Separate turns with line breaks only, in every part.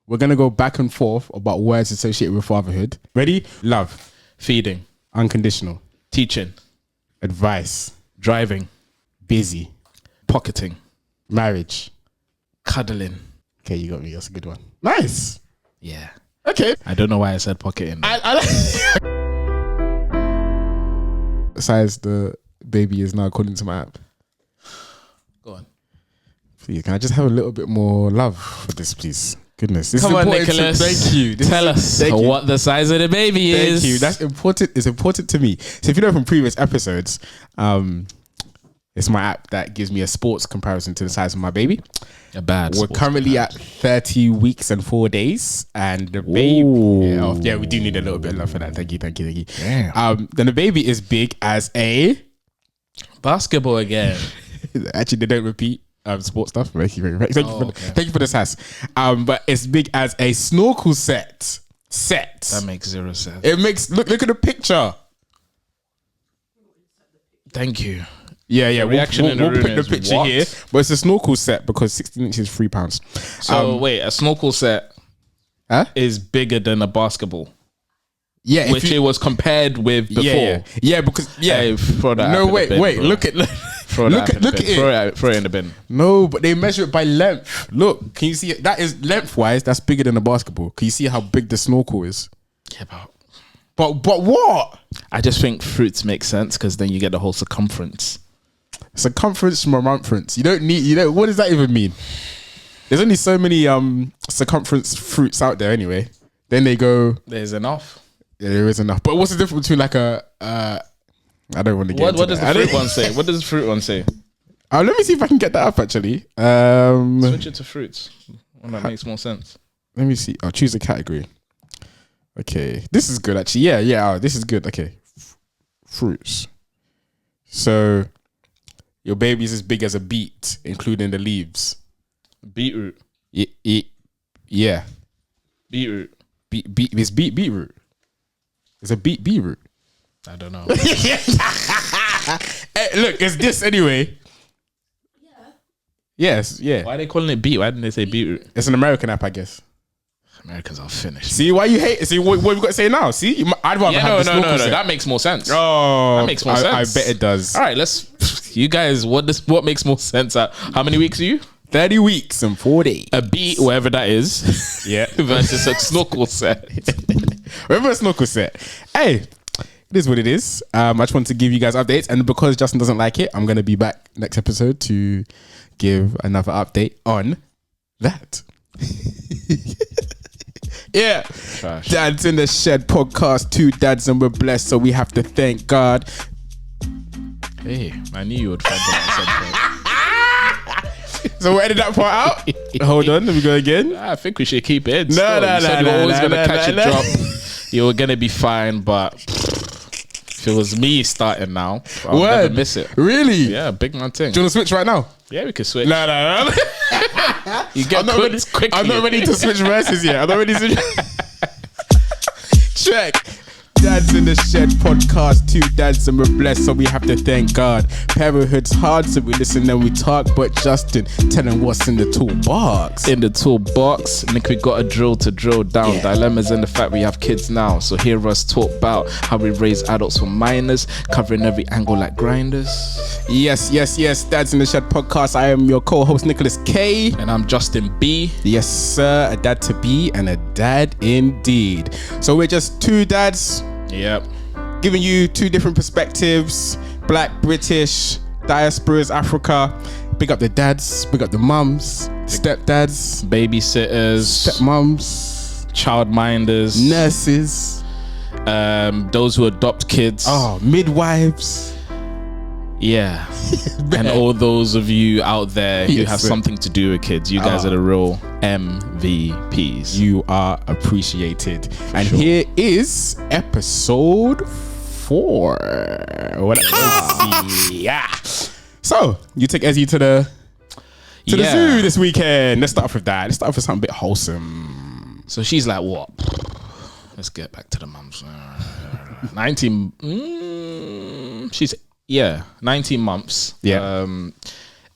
We're going to go back and forth about words associated with fatherhood. Ready? Love.
Feeding.
Unconditional.
Teaching.
Advice.
Driving.
Busy.
Pocketing.
Marriage.
Cuddling.
Okay, you got me. That's a good one. Nice.
Yeah.
Okay.
I don't know why I said pocketing.
Besides, the baby is now according to my app.
Go on.
Please, can I just have a little bit more love for this, please? Goodness. This
Come
is
on,
important
Nicholas.
Thank you.
Tell us what the size of the baby is.
Thank you. That's important. It's important to me. So if you know from previous episodes, it's my app that gives me a sports comparison to the size of my baby. We're currently at 30 weeks and 4 days, and the baby. Yeah, we do need a little bit of love for that. Thank you.
Damn.
Then the baby is big as a
basketball again.
Actually, they don't repeat sports stuff. Thank you for the sass. But it's big as a snorkel set.
That makes zero sense.
It makes look at the picture.
Thank you.
Yeah.
We'll put
the picture here, but it's a snorkel set because 16 inches is £3.
So wait, a snorkel set is bigger than a basketball.
Yeah,
which it was compared with before.
Yeah, because
Hey, throw that
no,
app in the bin,
wait.
bro.
Look at it.
Throw it in the bin.
No, but they measure it by length. Look, can you see it? That is lengthwise. That's bigger than a basketball. Can you see how big the snorkel is?
Yeah,
but what?
I just think fruits make sense because then you get the whole circumference.
Circumference, circumference. You don't need. What does that even mean? There's only so many circumference fruits out there anyway. Then they go.
There's enough.
Yeah, there is enough. But what's the difference between like a? I don't want to get.
What does the fruit one say? What does the fruit one say?
Let me see if I can get that up. Actually,
switch it to fruits. One that makes more sense.
Let me see. I'll choose a category. Okay, this is good actually. Yeah. This is good. Okay, fruits. So, your baby's as big as a beet, including the leaves.
Beetroot.
Yeah.
Beetroot.
It's beetroot. It's a beetroot.
I don't know.
Hey, look, it's this anyway. Yeah. Yes, yeah.
Why are they calling it beet? Why didn't they say beetroot?
It's an American app, I guess.
Americans are finished.
See why you hate? See what we got to say now? See, I'd rather have
no.
set.
That makes more sense.
Oh,
that makes more sense.
I bet it does.
All right, you guys. What makes more sense? How many weeks are you?
30 weeks and 4 days.
A beet, whatever that is,
yeah,
versus a snorkel set.
Remember a snorkel set? Hey, it is what it is. I just want to give you guys updates, and because Justin doesn't like it, I'm gonna be back next episode to give another update on that. Yeah. Trash. Dads in the Shed podcast, 2 dads and we're blessed, so we have to thank God.
Hey, I knew you would find that.
So we'll edit that part out. Hold on, let me go again.
I think we should keep it.
No.
You were always gonna catch a drop. You were gonna be fine, but if it was me starting now, I'll never miss it.
Really?
Yeah, big man thing.
Do you want to switch right now?
Yeah, we can switch.
No.
You get quickly.
I'm not ready to switch verses yet. I'm not ready to switch. Check. Dads in the Shed podcast, 2 dads and we're blessed, so we have to thank God. Parenthood's hard, so we listen and we talk, but Justin, tell them what's in the toolbox.
In the toolbox, Nick, we got a drill to drill down. Dilemmas in the fact we have kids now, so hear us talk about how we raise adults from minors, covering every angle like grinders.
Yes. Dads in the Shed podcast. I am your co-host Nicholas K.
And I'm Justin B.
Yes, sir. A dad to be and a dad indeed. So we're just 2 dads.
Yep.
Giving you 2 different perspectives. Black, British, diasporas, Africa. Big up the dads, big up the mums, stepdads,
babysitters,
stepmoms,
childminders,
nurses,
those who adopt kids.
Oh, midwives.
Yeah. And all those of you out there who have something to do with kids, you guys are the real MVPs.
You are appreciated. And here is episode 4. Yeah. So, you took Ezzy to the zoo this weekend. Let's start off with that. Let's start off with something a bit wholesome.
So she's like, what? Let's get back to the mums. 19. She's 19 months.
Yeah.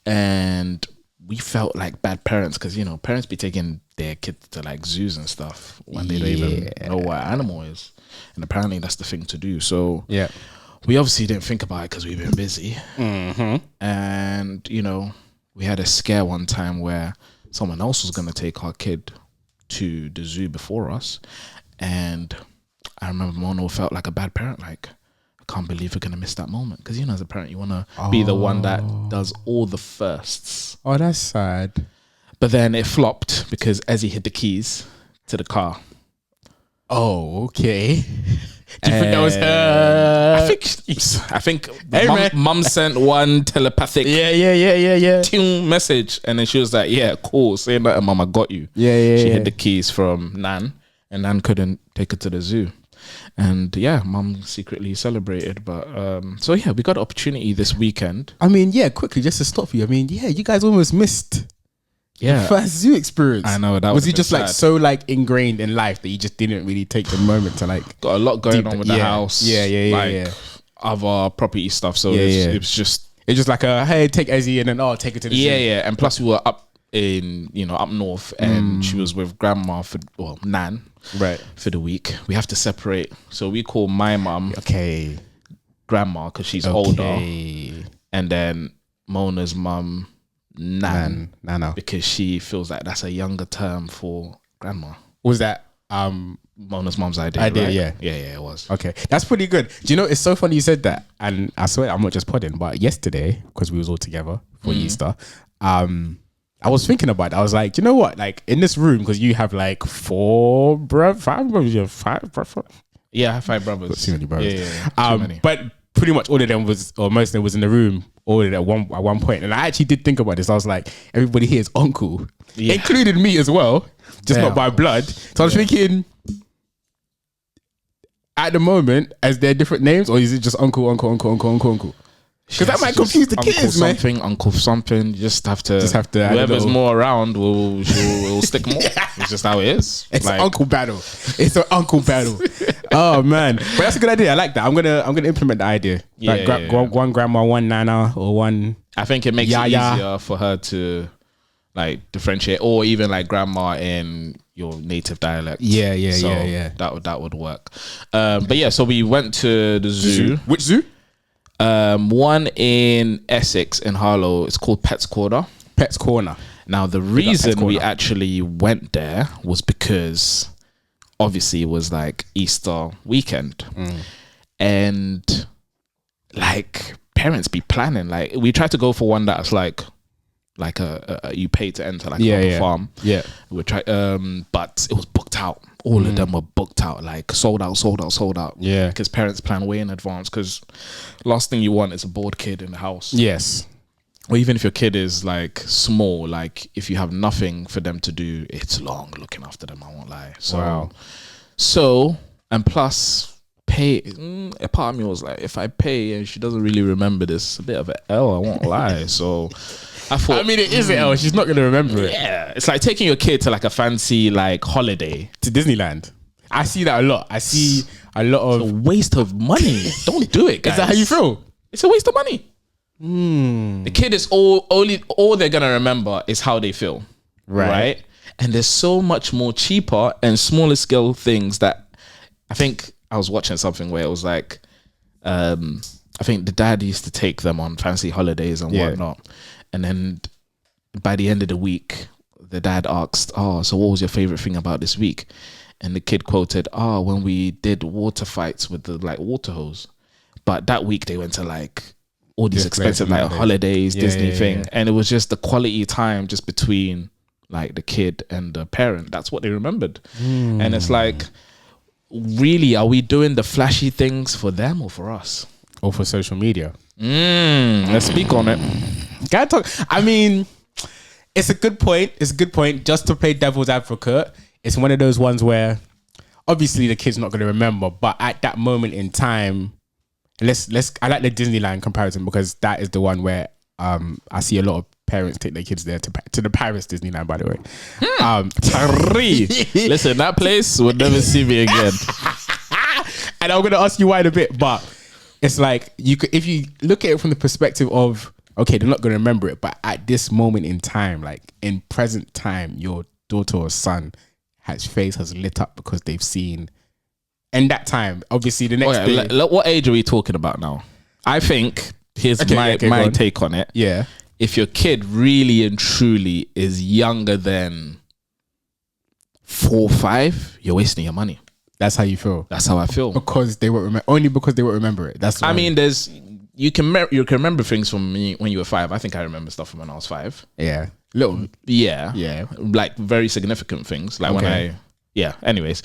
And we felt like bad parents because, you know, parents be taking their kids to like zoos and stuff when they don't even know what an animal is. And apparently that's the thing to do. So
yeah,
we obviously didn't think about it because we've been busy.
Mm-hmm.
And, you know, we had a scare one time where someone else was going to take our kid to the zoo before us. And I remember Mono felt like a bad parent, like, I can't believe we're going to miss that moment. Because, you know, as a parent, you want to be the one that does all the firsts.
Oh, that's sad.
But then it flopped because Ezzy hid the keys to the car.
Oh, okay. Do you think that was her?
I think hey, mum sent one telepathic tune message, and then she was like, yeah, cool, saying that, mum, I got you. She hid the keys from Nan, and Nan couldn't take her to the zoo. And yeah, mum secretly celebrated. But so yeah, we got an opportunity this weekend.
I mean, yeah, quickly, just to stop you. I mean, yeah, you guys almost missed the first zoo experience.
I know that
was he just sad. Like so like ingrained in life that you just didn't really take the moment to like
got a lot going on with the house.
Yeah.
Other property stuff. So it was just
like a hey, take Ezzy and then take it to the zoo.
Yeah. And plus we were up in up north, and she was with grandma Nan,
right, for
the week. We have to separate, so we call my mum grandma because she's older, and then Mona's mum Nana, because she feels like that's a younger term for grandma.
Was that
Mona's mum's idea? Right?
Yeah,
it was.
Okay, that's pretty good. Do you know, it's so funny you said that, and I swear I'm not just podding, but yesterday, because we was all together for Easter, I was thinking about it. I was like, you know what, like in this room, because you have like five brothers.
Yeah, I have 5 brothers.
Too many brothers.
Yeah. Too many.
But pretty much all of them most of them was in the room all at one point. And I actually did think about this. I was like, everybody here is uncle, including me as well, just not by blood. So I was thinking, at the moment, as they're different names, or is it just uncle? Because that might confuse the kids, man.
Uncle something. You just have to whoever's more around will stick more. It's just how it is.
It's like, an uncle battle. Oh man, but that's a good idea. I like that. I'm gonna implement the idea. One grandma, one nana, or one.
I think it makes it easier for her to like differentiate, or even like grandma in your native dialect.
Yeah.
That would work. But yeah, so we went to the zoo.
Which zoo?
One in Essex in Harlow. It's called Pets Corner. Now the reason we actually went there was because obviously it was like Easter weekend, and like parents be planning. Like we tried to go for one that's like a you pay to enter, like a farm.
Yeah,
we tried, but it was booked out. All of them were booked out, like sold out.
Yeah,
because parents plan way in advance. Because last thing you want is a bored kid in the house.
Yes,
or even if your kid is like small, like if you have nothing for them to do, it's long looking after them. I won't lie. So and plus pay. A part of me was like, if I pay and she doesn't really remember this, it's a bit of an L. I won't lie. So I thought,
I mean, it is an L. She's not gonna remember it.
Yeah, it's like taking your kid to like a fancy like holiday
to Disneyland. I see that a lot. I see a lot of
it's a waste of money. Don't do it, guys.
Is that how you feel?
It's a waste of money. The kid is all they're gonna remember is how they feel, right? And there's so much more cheaper and smaller scale things that I think I was watching something where it was like, I think the dad used to take them on fancy holidays and whatnot. And then by the end of the week, the dad asked, so what was your favorite thing about this week? And the kid quoted, when we did water fights with the like water hose. But that week they went to like all these expensive like holidays, Disney thing. And it was just the quality time just between like the kid and the parent. That's what they remembered. And it's like, really, are we doing the flashy things for them or for us?
Or for social media?
Let's speak on it.
Gotta talk. I mean, it's a good point. Just to play devil's advocate, it's one of those ones where obviously the kid's not going to remember, but at that moment in time, I like the Disneyland comparison because that is the one where I see a lot of parents take their kids there to the Paris Disneyland, by the way.
Listen, that place would never see me again.
And I'm going to ask you why in a bit, but it's like if you look at it from the perspective of okay, they're not going to remember it, but at this moment in time, like in present time, your daughter or son, his face has lit up because they've seen. And that time, obviously, the next day.
What age are we talking about now? I think here's my take on it.
Yeah.
If your kid really and truly is younger than 4 or 5, you're wasting your money.
That's how you feel.
That's how I feel.
Because they won't remember. Only because they won't remember it. That's.
I mean, you can remember things from me when you were 5. I think I remember stuff from when I was 5.
Yeah. Little.
Yeah. Like very significant things. Like anyways.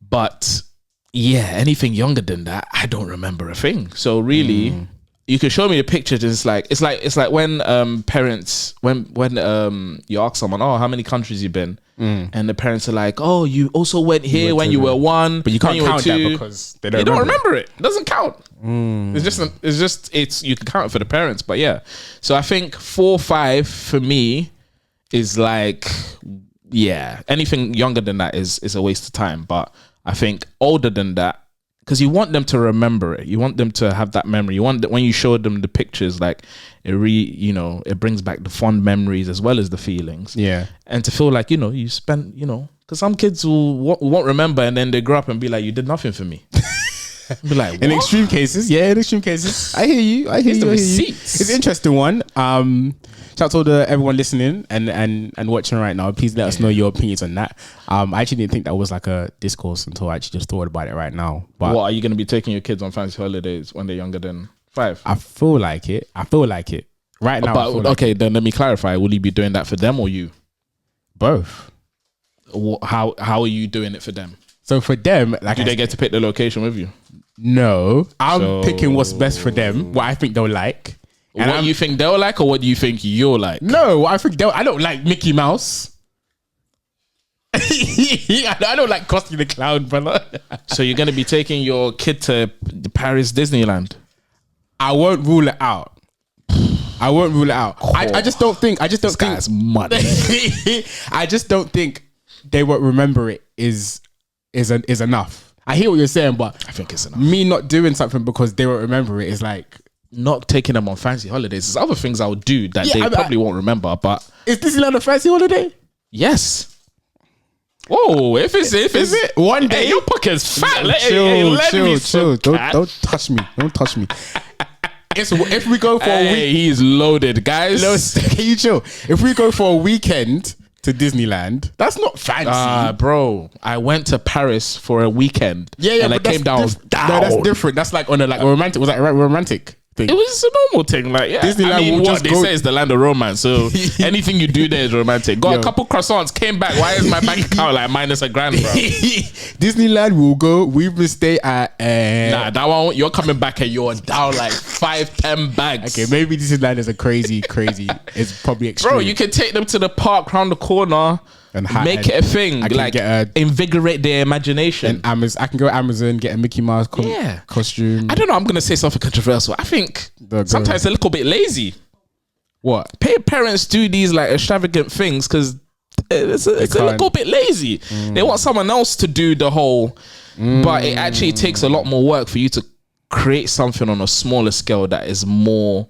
But yeah, anything younger than that, I don't remember a thing. So really, you can show me the pictures. It's like when parents when you ask someone, oh, how many countries you been, and the parents are like, oh, you also went here when you were 1,
but you can't count that because they don't
remember it. It doesn't count. It's you can count it for the parents, but yeah. So I think 4 or 5 for me is like, yeah, anything younger than that is a waste of time. But I think older than that, because you want them to remember it, you want them to have that memory. You want that when you show them the pictures, like it brings back the fond memories as well as the feelings.
Yeah,
and to feel like you spent because some kids won't remember, and then they grow up and be like, you did nothing for me. Be like, what?
In extreme cases, I hear you. It's an interesting one. Shout out to everyone listening and watching right now. Please let us know your opinions on that. I actually didn't think that was like a discourse until I actually just thought about it right now. But
what, are you going to be taking your kids on fancy holidays when they're younger than 5?
I feel like it right now.
But okay, then let me clarify. Will you be doing that for them or you?
Both.
How are you doing it for them?
So for them, like,
do they get to pick the location with you?
No, I'm picking what's best for them, what I think they'll like.
And what you think they'll like, or what do you think you'll like?
No, I don't like Mickey Mouse. I don't like Krusty the Clown, brother.
So you're going to be taking your kid to Paris Disneyland?
I won't rule it out. I just don't think. This
guy's money.
I just don't think they won't remember it is enough. I hear what you're saying, but
I think it's enough.
Me not doing something because they won't remember it is like
not taking them on fancy holidays. There's other things I'll do that they probably won't remember. But
is Disneyland a fancy holiday?
Yes. Whoa! If it's
it one day,
your pocket's fat.
Chill. Don't touch me. Don't touch me. If we go for a week,
he's loaded, guys.
Can you chill? If we go for a weekend to Disneyland, that's not fancy.
Bro, I went to Paris for a weekend.
Yeah,
and I came down.
No, that's different. That's like on a romantic. Was that a romantic thing?
It was a normal thing. Like, yeah.
Disneyland.
I mean, what they say is the land of romance. So anything you do there is romantic. Got a couple croissants, came back. Why is my bank account like minus $1,000, bro?
Disneyland will go. We will stay at.
Nah, that one. You're coming back and you're down like 5-10 bags.
Okay, maybe Disneyland is a crazy. It's probably extreme.
Bro, you can take them to the park round the corner. And make it a thing, like invigorate their imagination.
And I can go Amazon, get a Mickey Mouse costume.
I don't know. I'm gonna say something controversial. I think sometimes a little bit lazy.
What?
Parents do these like extravagant things because it's a little bit lazy. They want someone else to do the whole, but it actually takes a lot more work for you to create something on a smaller scale that is more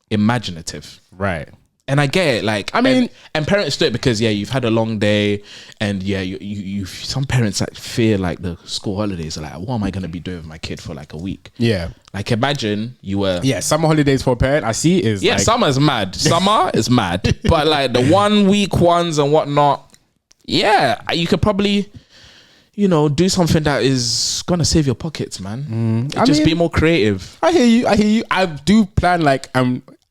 imaginative.
Right.
And I get it, like, I mean, and parents do it because you've had a long day, and you some parents like fear like the school holidays are like, what am I gonna be doing with my kid for like a week?
Yeah,
like imagine you were
summer holidays for a parent. I see is like,
summer is mad, but like the 1 week ones and whatnot, you could probably do something that is gonna save your pockets, man. Be more creative.
I hear you. I do plan like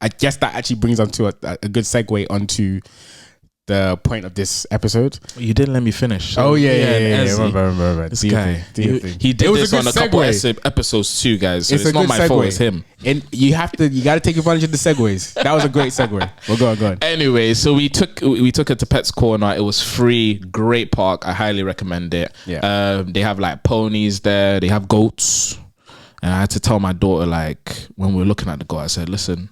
I guess that actually brings on to a good segue onto the point of this episode.
You didn't let me finish. So
yeah.
Remember. This guy, he did this on a couple episods too, guys. So it's not my fault. It's him.
And you got to take advantage of the segues. That was a great segue. Well, go on.
Anyway, so we took it to Pet's Corner. It was free. Great park. I highly recommend it.
Yeah.
They have like ponies there. They have goats. And I had to tell my daughter, like, when we were looking at the goat, I said, listen,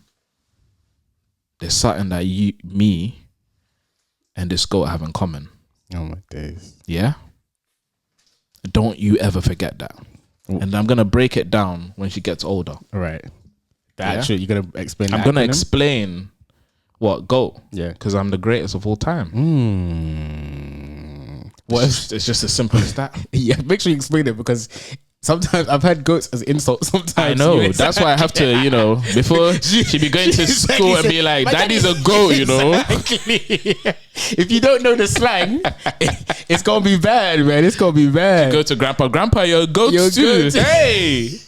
there's something that me and this goat have in common.
Oh my days.
Yeah? Don't you ever forget that. Ooh. And I'm going to break it down when she gets older.
All right. You're gonna explain.
I'm gonna explain what GOAT.
Yeah,
because I'm the greatest of all time. It's just as simple as that.
Yeah, make sure you explain it because sometimes I've heard goats as insults. Sometimes
I know. That's why I have to, before she be going to school and be like, "Daddy's a goat,"
Exactly. If you don't know the slang, it's gonna be bad, man. It's gonna be bad.
Go to Grandpa, you're a goat too. Hey.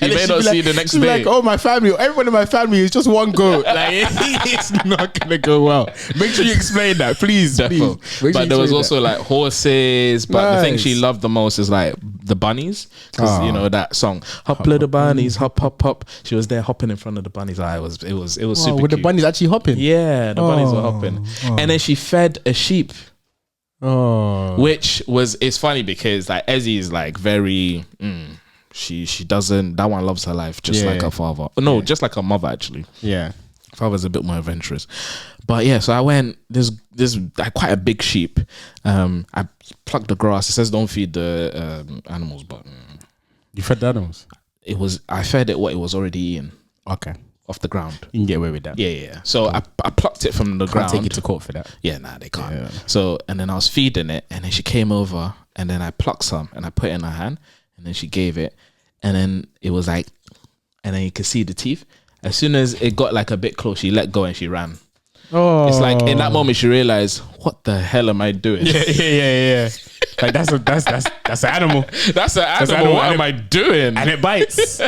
You may not see the next day.
Like, oh, my family, everyone in my family is just one goat. Like, it's not gonna go well. Make sure you explain that, please.
But there was also like horses. But the thing she loved the most is like the bunnies, because that song, "Hop the bunnies, hop hop hop." She was there hopping in front of the bunnies. It was super.
Were the bunnies actually hopping?
Yeah, the bunnies were hopping, and then she fed a sheep. Which it's funny because like Ezzy is like very. She doesn't. That one loves her life just like her father. No, just like her mother actually.
Yeah,
father's a bit more adventurous. But yeah, so I went. This like quite a big sheep. I plucked the grass. It says don't feed the animals, but
you fed the animals.
I fed it what it was already eating.
Okay,
off the ground.
You can get away with that.
Yeah. So I plucked it from the ground.
Take you to court for that.
Yeah, nah, they can't. Yeah. So and then I was feeding it, and then she came over, and then I plucked some, and I put it in her hand. And then she gave it, and then it was like, and then you could see the teeth. As soon as it got like a bit close, she let go and she ran. It's like in that moment she realized, what the hell am I doing?
Yeah. Like that's an animal.
That's an animal. What am I doing?
And it bites.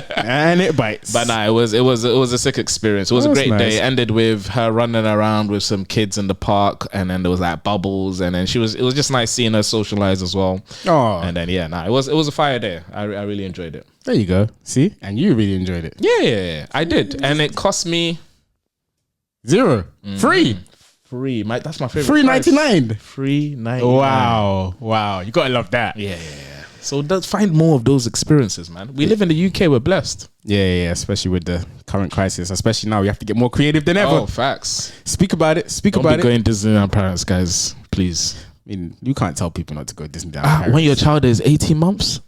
But nah, it was a sick experience. It was a great day. It ended with her running around with some kids in the park, and then there was like bubbles, and then it was just nice seeing her socialize as well. And then it was a fire day. I really enjoyed it.
There you go. See, and you really enjoyed it.
Yeah, I did, and it cost me
$0. Free.
That's my favorite.
$3.99.
$3.99.
Wow. You gotta love that.
Yeah. So find more of those experiences, man. We live in the UK. We're blessed.
Yeah. Especially with the current crisis. Especially now, we have to get more creative than ever.
Oh, facts.
Speak about it.
Don't be going Disneyland Paris, guys. Please.
I mean, you can't tell people not to go Disneyland Paris.
When your child is 18 months.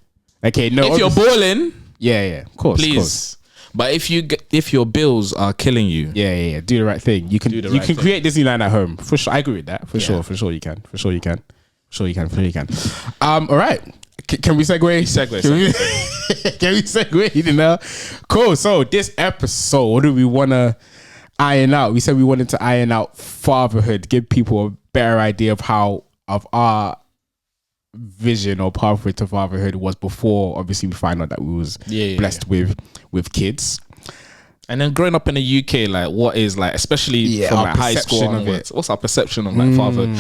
Okay, no.
If you're balling.
Yeah. Of course.
Please. But if your bills are killing you,
yeah, do the right thing. You can create Disneyland at home. For sure, I agree with that. For sure you can. All right. Can we segue? Can we segue? Cool. So this episode, what do we want to iron out? We said we wanted to iron out fatherhood, give people a better idea of our vision or pathway to fatherhood was before. Obviously, we find out that we was blessed with kids. And then growing up in the UK, like what is like, especially from like high school onwards, what's our perception of like fatherhood?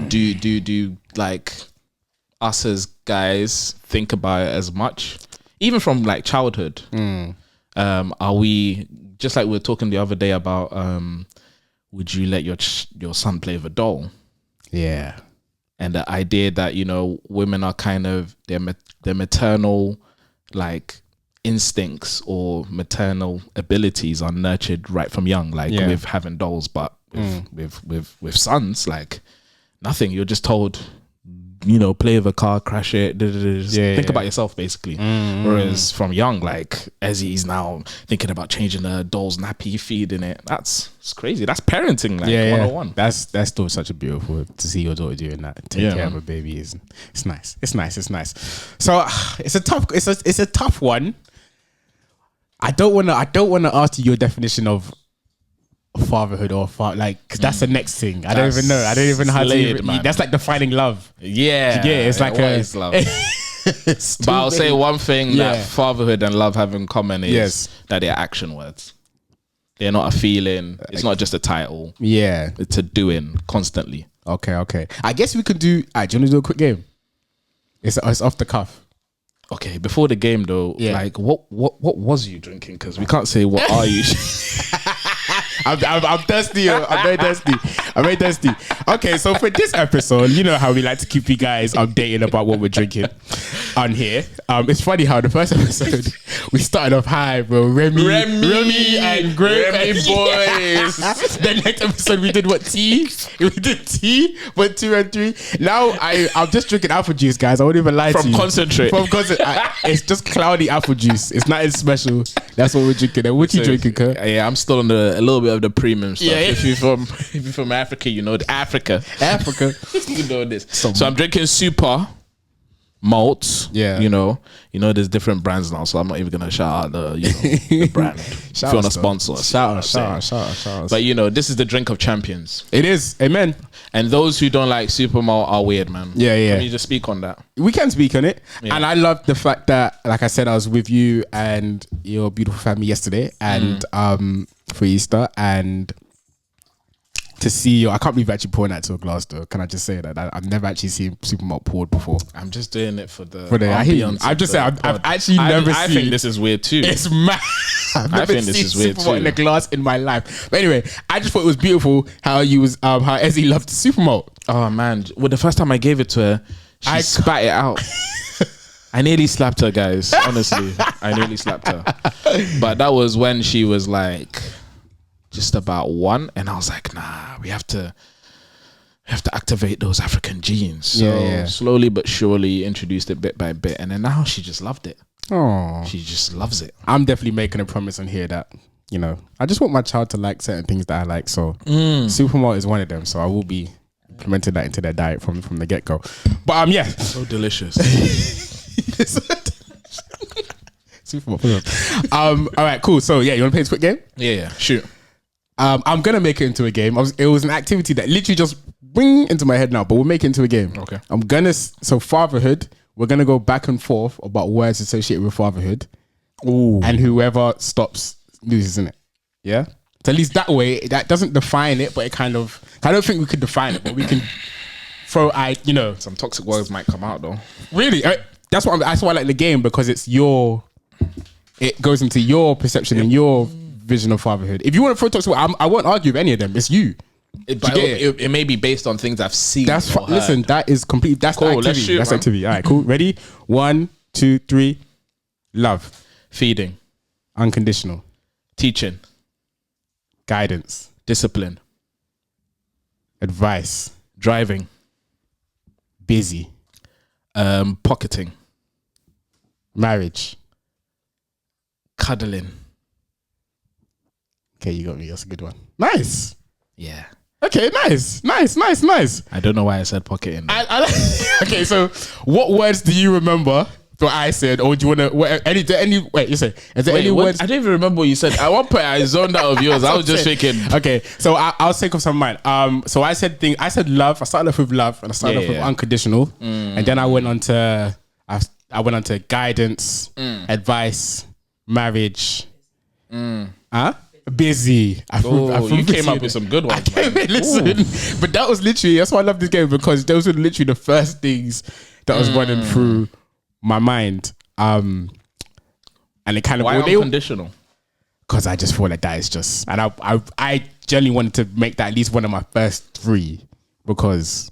Do like us as guys think about it as much, even from like childhood? Are we just like we were talking the other day about? Would you let your son play with a doll? Yeah. And the idea that, women are kind of their maternal like instincts or maternal abilities are nurtured right from young, like with having dolls, but with sons, like nothing. You're just told, play with a car, crash it, think about yourself basically. Whereas from young, like Ezzy's now thinking about changing the doll's nappy, feeding it. It's crazy. That's parenting, like 101. That's still such a beautiful to see your daughter doing that. Take care of a baby it's nice. It's nice. So it's a tough one. I don't wanna ask you your definition of fatherhood or because that's the next thing. I don't even know how to. That's like defining love. It's like
what is love? But I'll say one thing that fatherhood and love have in common is that they're action words. They're not a feeling. It's not just a title. Yeah, it's a doing constantly.
Okay. I guess we could do. Do you want to do a quick game? It's off the cuff.
Okay, before the game though, like what was you drinking? Because we can't say what are you.
I'm thirsty. I'm very thirsty. Okay, so for this episode, you know how we like to keep you guys updated about what we're drinking. on here. It's funny how the first episode we started off high, bro. Remy and Greg
Remy boys.
The next episode we did what, tea? We did tea, but 2 and 3. Now I'm just drinking apple juice, guys. I won't even lie to you.
Concentrate.
From concentrate. It's just cloudy apple juice. It's nothing special. That's what we're drinking. And what you drinking, Kurt?
Yeah, I'm still on a little bit of the premium stuff.
Yeah.
If you're from Africa, you know Africa. You know this. So I'm drinking super malt.
Yeah.
You know there's different brands now, so I'm not even gonna shout out the brand. If you want to sponsor us.
Shout out.
But this is the drink of champions.
It is. Amen.
And those who don't like super malt are weird, man.
Yeah.
Can you just speak on that?
We can speak on it.
Yeah.
And I love the fact that, like I said, I was with you and your beautiful family yesterday and for Easter, and to see you, I can't believe you're actually pouring that to a glass though. Can I just say that I've never actually seen super malt poured before.
I'm just doing it for the
ambience. I'm just saying I've actually never seen.
I think this is weird too.
It's mad.
I think this is weird
super malt
too.
in a glass in my life. But anyway, I just thought it was beautiful how how Ezzy loved super malt.
Oh man! Well, the first time I gave it to her, she spat it out. I nearly slapped her, guys. Honestly, I nearly slapped her. But that was when she was like just about 1, and I was like, nah, we have to activate those African genes. So slowly but surely introduced it bit by bit, and then now she just loved it.
Oh,
she just loves it.
I'm definitely making a promise on here that I just want my child to like certain things that I like. So super malt is one of them. So I will be implementing that into their diet from the get go. But yeah,
so delicious.
Super malt. All right, cool. So yeah, you want to play this quick game?
Yeah, shoot.
I'm gonna make it into a game. It was an activity that literally just ring into my head now, but we'll make it into a game.
Okay.
So fatherhood. We're gonna go back and forth about words associated with fatherhood.
Ooh.
And whoever stops loses, isn't it? Yeah. So at least that way, that doesn't define it, but it kind of. I don't think we could define it, but we can throw.
Some toxic words might come out though.
Really, that's why I like the game, because it's it goes into your perception and your vision of fatherhood. If you want to throw toxic words, I won't argue with any of them. It's you.
It may be based on things I've seen.
Listen, that is complete. That's
cool.
The activity.
Let's shoot,
that's
man.
activity. All right, cool. Ready? 1, 2, 3. Love.
Feeding.
Unconditional.
Teaching.
Guidance.
Discipline.
Advice.
Driving.
Busy.
Pocketing.
Marriage.
Cuddling.
Okay, you got me. That's a good one. Nice.
Yeah.
Okay, nice.
I don't know why I said pocketing.
Okay, so what words do you remember that I said, or do you want to? Wait, you say, is there any words?
I don't even remember what you said. At one point, I zoned out of yours. I was just thinking.
Okay, so I'll take off some of mine. So I said love. I started off with love, and I started off with unconditional, and then I went on to guidance, advice, marriage. Busy.
You came up with some good ones.
Listen, but that was literally, that's why I love this game, because those were literally the first things that was running through my mind. And it kind of,
why unconditional?
Because I just feel like that is just, and I genuinely wanted to make that at least one of my first 3, because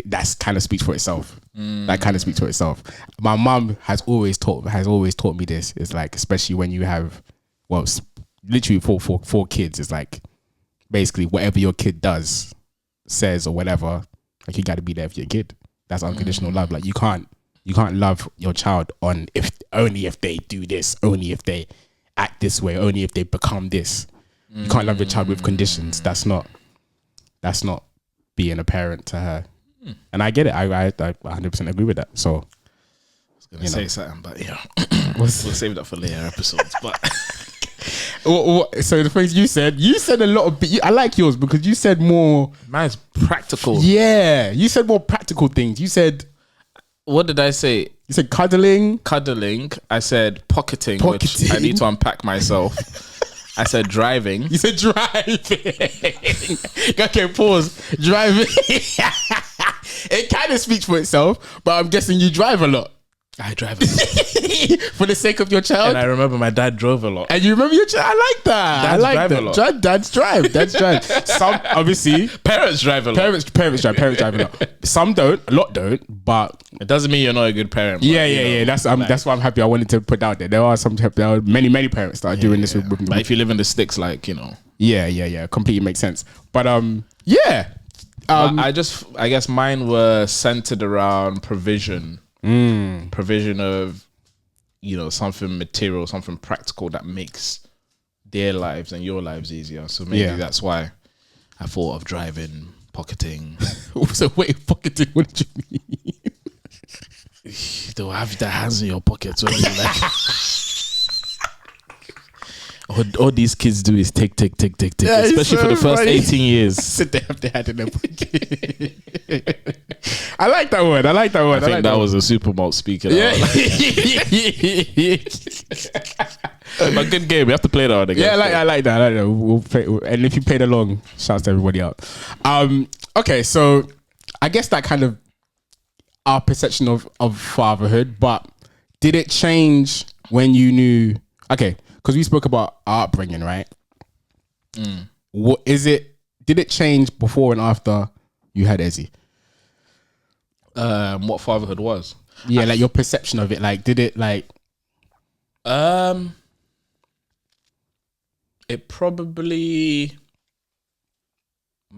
that's kind of speaks for itself. That kind of speaks for itself. My mum has always taught me this. It's like, especially when you have, literally four kids, it's like basically whatever your kid does, says, or whatever, like you got to be there for your kid. That's unconditional love. Like you can't love your child only if they do this, only if they act this way, only if they become this. You can't love your child with conditions. That's not being a parent to her. And I get it. I 100% agree with that. So
I was gonna say something, but we'll save that for later episodes. But
so the things you said a lot of. I like yours because you said more.
Mine's practical.
Yeah, you said more practical things. You said.
What did I say?
You said cuddling.
I said pocketing, which I need to unpack myself. I said driving.
You said driving. Okay, pause. Driving. It kind of speaks for itself, but I'm guessing you drive a lot.
I drive a lot.
For the sake of your child.
And I remember my dad drove a lot.
And you remember your child? I like that.
Dads drive a lot.
Dads drive. Some, obviously.
Parents drive a lot.
Parents drive a lot. Some don't. A lot don't. But
It doesn't mean you're not a good parent. But,
yeah. That's why I'm happy. I wanted to put out there. There are many parents that are doing this.
But if you live in the sticks, like,
Yeah. Completely makes sense. But yeah.
I guess mine were centered around provision. Provision of, something material, something practical that makes their lives and your lives easier. So maybe that's why I thought of driving, pocketing.
So wait, pocketing, what did you mean?
They'll have their hands in your pockets. All these kids do is take. Yeah, especially for the first 18 years.
Sit there, have their hand in their pocket. I like that word. I
think that was a super malt speaker.
Yeah.
But good game. We have to play that one again.
Yeah, I like that. We'll play, and if you played along, shouts to everybody out. Okay, so I guess that kind of our perception of fatherhood, but did it change when you knew? Okay, because we spoke about our upbringing, right? What is it? Did it change before and after you had Ezzy?
What fatherhood was?
Yeah, like your perception of it. Like, did it like?
It probably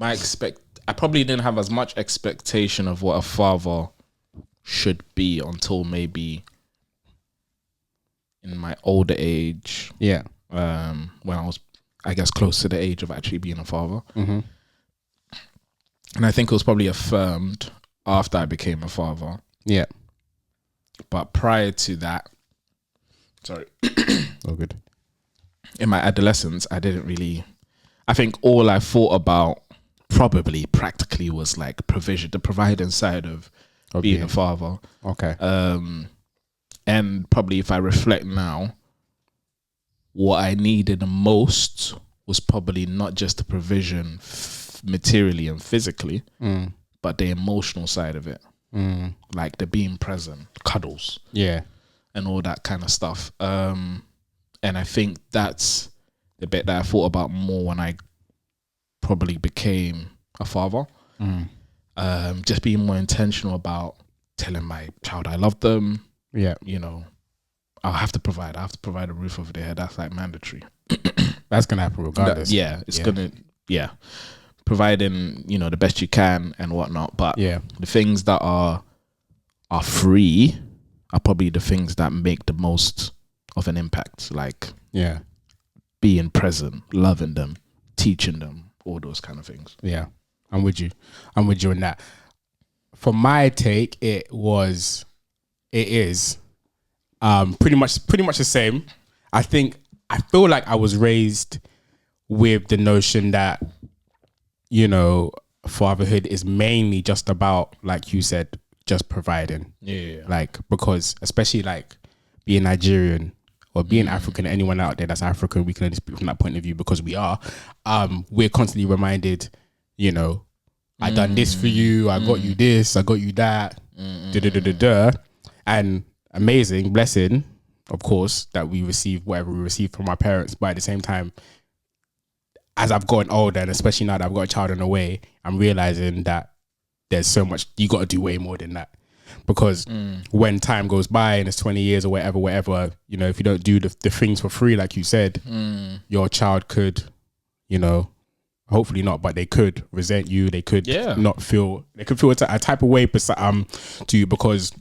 I probably didn't have as much expectation of what a father should be until maybe in my older age.
Yeah.
When I was, I guess, close to the age of actually being a father.
Mm-hmm.
And I think it was probably affirmed after I became a father.
Yeah.
But prior to that, sorry.
Oh, good.
In my adolescence, I think all I thought about probably practically was like provision, the providing side of being a father.
Okay.
And probably if I reflect now, what I needed the most was probably not just the provision materially and physically, but the emotional side of it. Like the being present, cuddles.
Yeah.
And all that kind of stuff. And I think that's the bit that I thought about more when I probably became a father. Just being more intentional about telling my child I love them.
Yeah.
I have to provide a roof over their head. That's like mandatory.
That's going to happen regardless.
Providing, the best you can and whatnot. But
the
things that are free are probably the things that make the most of an impact. Like being present, loving them, teaching them, all those kind of things.
Yeah, I'm with you on that. For my take, it is pretty much the same. I feel like I was raised with the notion that, fatherhood is mainly just about, like you said, just providing.
Yeah.
Like, because especially like being Nigerian or being African, anyone out there that's African, we can only speak from that point of view because we are. We're constantly reminded, I done this for you, I got you this, I got you that, and amazing blessing, of course, that we receive whatever we receive from our parents. But at the same time, as I've gotten older, and especially now that I've got a child on the way, I'm realizing that there's so much, you got to do way more than that. Because when time goes by and it's 20 years or whatever, if you don't do the things for free, like you said, your child could, hopefully not, but they could resent you. They could not feel, they could feel a type of way to you, because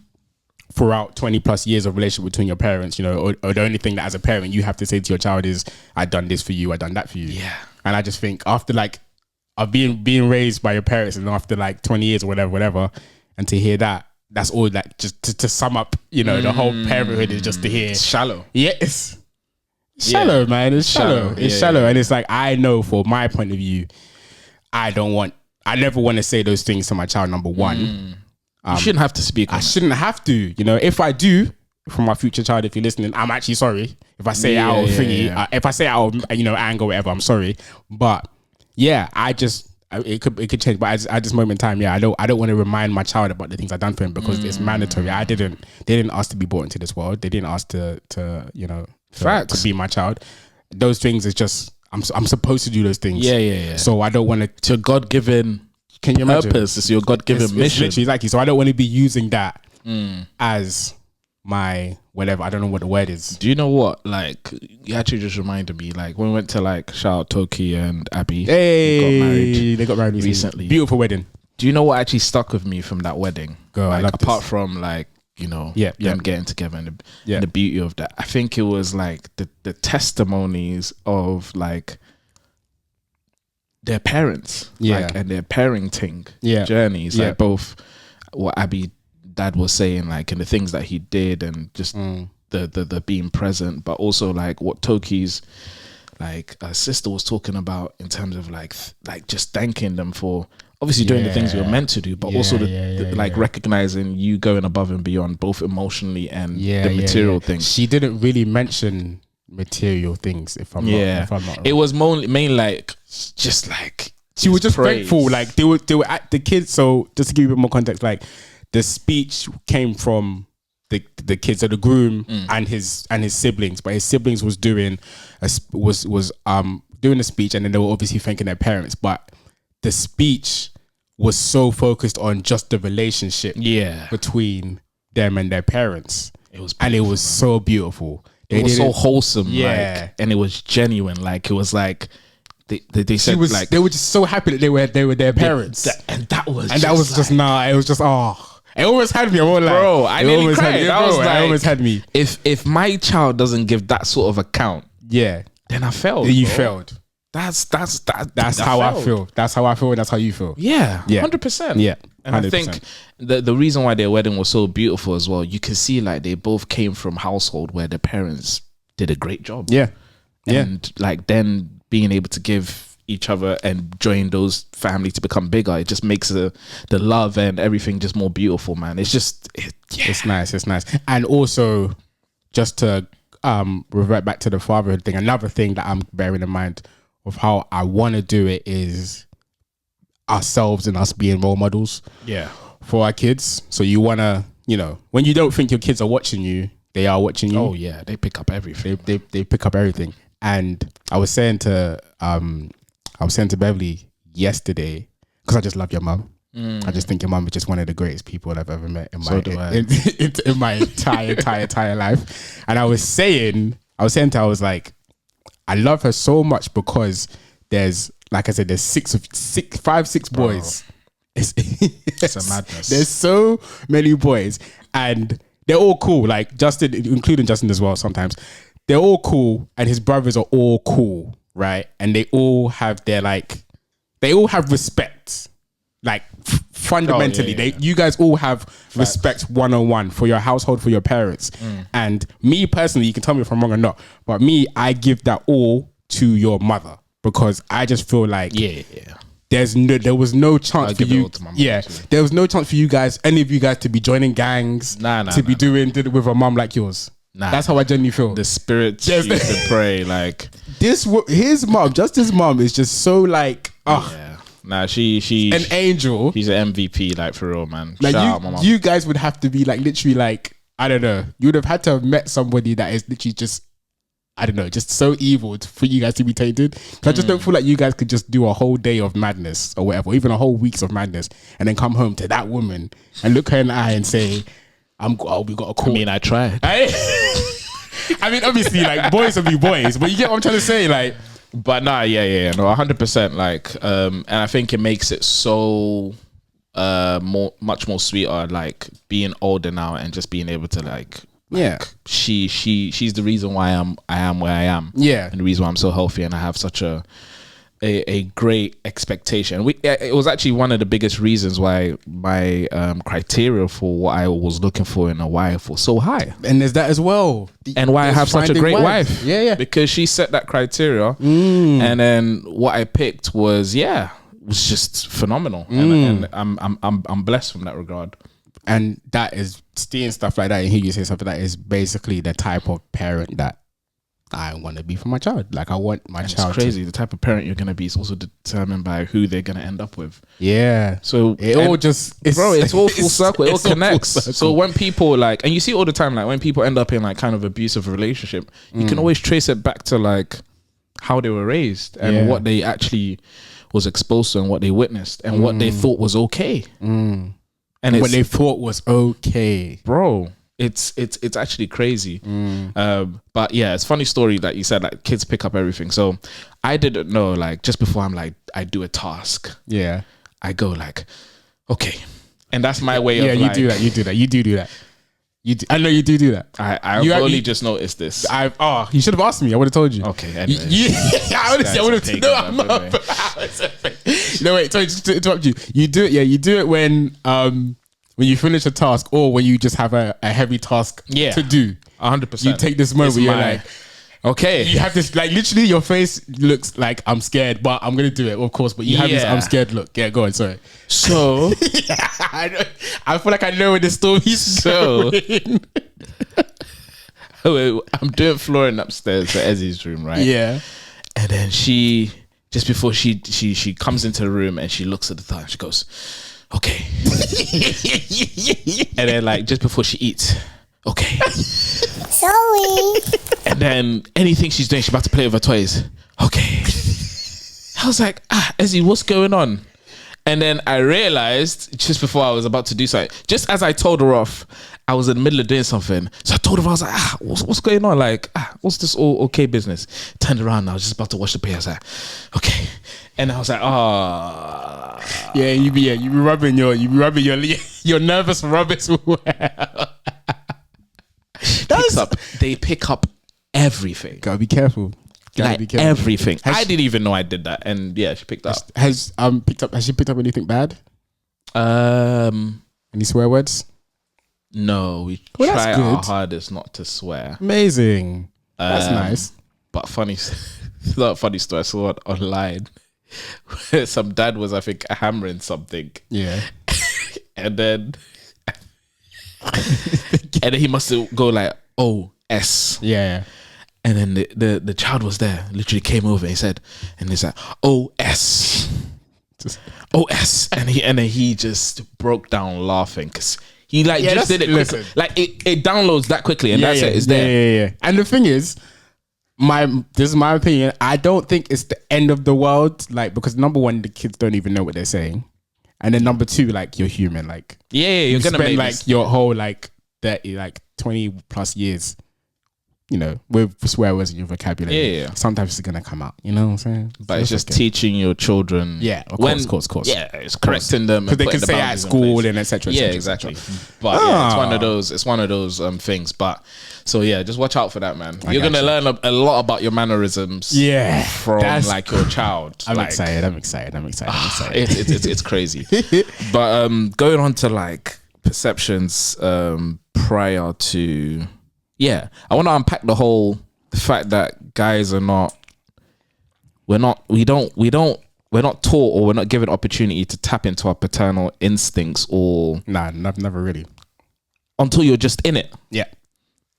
throughout 20 plus years of relationship between your parents, or the only thing that as a parent you have to say to your child is, I done this for you, I done that for you.
Yeah.
And I just think after like of being raised by your parents, and after like 20 years or whatever, and to hear that, that's all, like, just to sum up, the whole parenthood is just to hear.
It's shallow.
Yeah, it's shallow, man. It's shallow. It's shallow. And it's like, I know for my point of view, I never want to say those things to my child, number one.
You shouldn't have to speak on
I shouldn't have to. If I do, for my future child, if you're listening, I'm actually sorry. If I say it out of thingy, if I say it out of, anger, whatever, I'm sorry. But yeah, it could change. But at this moment in time, I don't want to remind my child about the things I've done for him, because it's mandatory. They didn't ask to be brought into this world. They didn't ask to be my child. Those things is just, I'm supposed to do those things.
Yeah.
So I don't want to.
It's your God-given,
can you imagine?
Purpose. It's your God-given mission.
It's literally exactly. So I don't want to be using that as my whatever. I don't know what the word is.
Do you know what? Like, you actually just reminded me. Like, when we went to like shout out Toki and Abby.
Hey, they got married recently. Beautiful wedding.
Do you know what actually stuck with me from that wedding?
Girl,
like,
I love
apart
this.
from like, you know, them getting together and the beauty of that. I think it was like the testimonies of like their parents, like, and their parenting journeys, like both what Abby dad was saying, like, and the things that he did, and just the being present, but also like what Toki's like sister was talking about in terms of like just thanking them for obviously doing the things we were meant to do, but also like recognizing you going above and beyond, both emotionally and the material things.
She didn't really mention material things, if I'm not wrong.
It was mainly like just like
she was just grateful. Like they were at the kids. So just to give you a bit more context, like the speech came from the kids, so the groom and his siblings, but his siblings was doing doing a speech, and then they were obviously thanking their parents, but the speech was so focused on just the relationship between them and their parents. It was so beautiful.
It was so wholesome, like, and it was genuine. Like, it was like they said, like,
they were just so happy that they were their parents,
that was
it almost had me.
Bro, I nearly cried.
I almost had me.
If my child doesn't give that sort of account, then I failed.
You failed.
That's
how I feel. That's how I feel, and that's how you feel.
100%.
Yeah, 100%.
And I think the reason why their wedding was so beautiful as well, you can see like they both came from household where their parents did a great job. And like then being able to give each other and join those families to become bigger, it just makes the love and everything just more beautiful, man. It's just
it's nice. And also, just to revert back to the fatherhood thing, another thing that I'm bearing in mind of how I want to do it is ourselves and us being role models for our kids. So you want to, you know, when you don't think your kids are watching you, they are watching you.
Oh yeah, they pick up everything.
They pick up everything. And I was saying to Beverly yesterday, because I just love your mum. I just think your mum is just one of the greatest people I've ever met in my entire life. And I was saying to her, I was like, I love her so much because there's, like I said, there's five, six boys. It's
a madness.
There's so many boys, and they're all cool. Like Justin, including Justin as well. Sometimes they're all cool, and his brothers are all cool, right? And they all have they all have respect. Like fundamentally, you guys all have respect 101 for your household, for your parents. And me personally, you can tell me if I'm wrong or not, but me, I give that all to your mother, because I just feel like there was no chance for you. There was no chance for you guys, any of you guys, to be joining gangs, be doing with a mum like yours. That's how I genuinely feel.
The spirits used to pray like
his mum, just his mum, is just so like
Nah, she
an angel.
She's an MVP, like, for real, man.
Like,
shout out my mom.
You guys would have to be like literally like, I don't know. You would have had to have met somebody that is literally just, I don't know, just so evil for you guys to be tainted. I just don't feel like you guys could just do a whole day of madness or whatever, or even a whole week's of madness, and then come home to that woman and look her in the eye and say, we got a call.
I mean, I tried.
I mean, obviously, like, boys will be boys, but you get what I'm trying to say, like.
But nah, no, 100%. Like, and I think it makes it so much more sweeter, like being older now and just being able to like she's the reason why I am where I am. Yeah, and the reason why I'm so healthy and I have such a great expectation. It was actually one of the biggest reasons why my criteria for what I was looking for in a wife was so high.
And there's that as well.
And why I have such a great wife. Yeah. Because she set that criteria. And then what I picked was just phenomenal. And I'm blessed from that regard.
And that is seeing stuff like that and hear you say something like that is basically the type of parent that I want to be for my child. Like, I want my child.
It's crazy. The type of parent you're going to be is also determined by who they're going to end up with.
Yeah.
So
it's
all full circle. It all connects. So when people like, and you see all the time, like when people end up in like kind of abusive relationship, you can always trace it back to like how they were raised and what they actually was exposed to and what they witnessed and what they thought was okay. And
what they thought was okay,
bro. It's actually crazy. But yeah, it's a funny story that you said, like kids pick up everything. So I didn't know, like just before I do a task.
Yeah.
I go like, okay. And that's my way
of
you
do that. You do that. I know you do that.
I've only just noticed this.
You should have asked me. I would have told you.
Okay. Anyways,
I would have. No, I'm not. No, wait. Sorry, just to interrupt you. You do it. Yeah, you do it when you finish a task or when you just have a heavy task to do.
100%.
You take this moment where you're like, okay, you have this, like, literally your face looks like I'm scared, but I'm gonna do it, of course. But you have this I'm scared look. Yeah, go on. Sorry.
So
I feel like I know where the story's going.
I'm doing flooring upstairs for Ezzy's room, right?
Yeah.
And then she, just before she comes into the room and she looks at the thing, she goes, okay. And then like just before she eats, okay.
Sorry.
And then anything she's doing, she's about to play with her toys. Okay. I was like, Ezzy, what's going on? And then I realized just before I was about to do something, just as I told her off, I was in the middle of doing something. So I told her, I was like, what's going on? Like, what's this all okay business? Turned around, I was just about to wash the plate. I was like, okay. And I was like,
yeah, you be rubbing your nervous rub as well.
They pick up everything.
Gotta be careful.
Everything. I didn't even know I did that, and yeah, she picked up.
Has she picked up anything bad? Any swear words?
No, we try our hardest not to swear.
Amazing. That's nice.
But not funny story. I saw it online. Where some dad was, I think, hammering something.
Yeah.
And then he must go like OS.
Yeah.
And then the child was there, literally came over. He said, and he's like, OS. OS. And then he just broke down laughing because he just did it quickly. Like it downloads that quickly and that's it. It's there.
Yeah. And the thing is, this is my opinion. I don't think it's the end of the world. Like, because number one, the kids don't even know what they're saying. And then number two, like, you're human. Like,
you're gonna
spend
make
like your whole 20 plus years, with swear words in your vocabulary.
Yeah.
Sometimes it's gonna come out. You know what I'm saying?
But it's just teaching your children.
Yeah, of course.
Yeah, it's correcting them
because they can say at school and etc.
Yeah, exactly. But it's one of those things. But so yeah, just watch out for that, man. You're gonna learn a lot about your mannerisms.
Yeah,
from like your child.
I'm excited.
It's crazy. But going on to like perceptions prior to. Yeah, I want to unpack the fact that guys we're not taught or we're not given opportunity to tap into our paternal instincts or
never really
until you're just in it.
Yeah.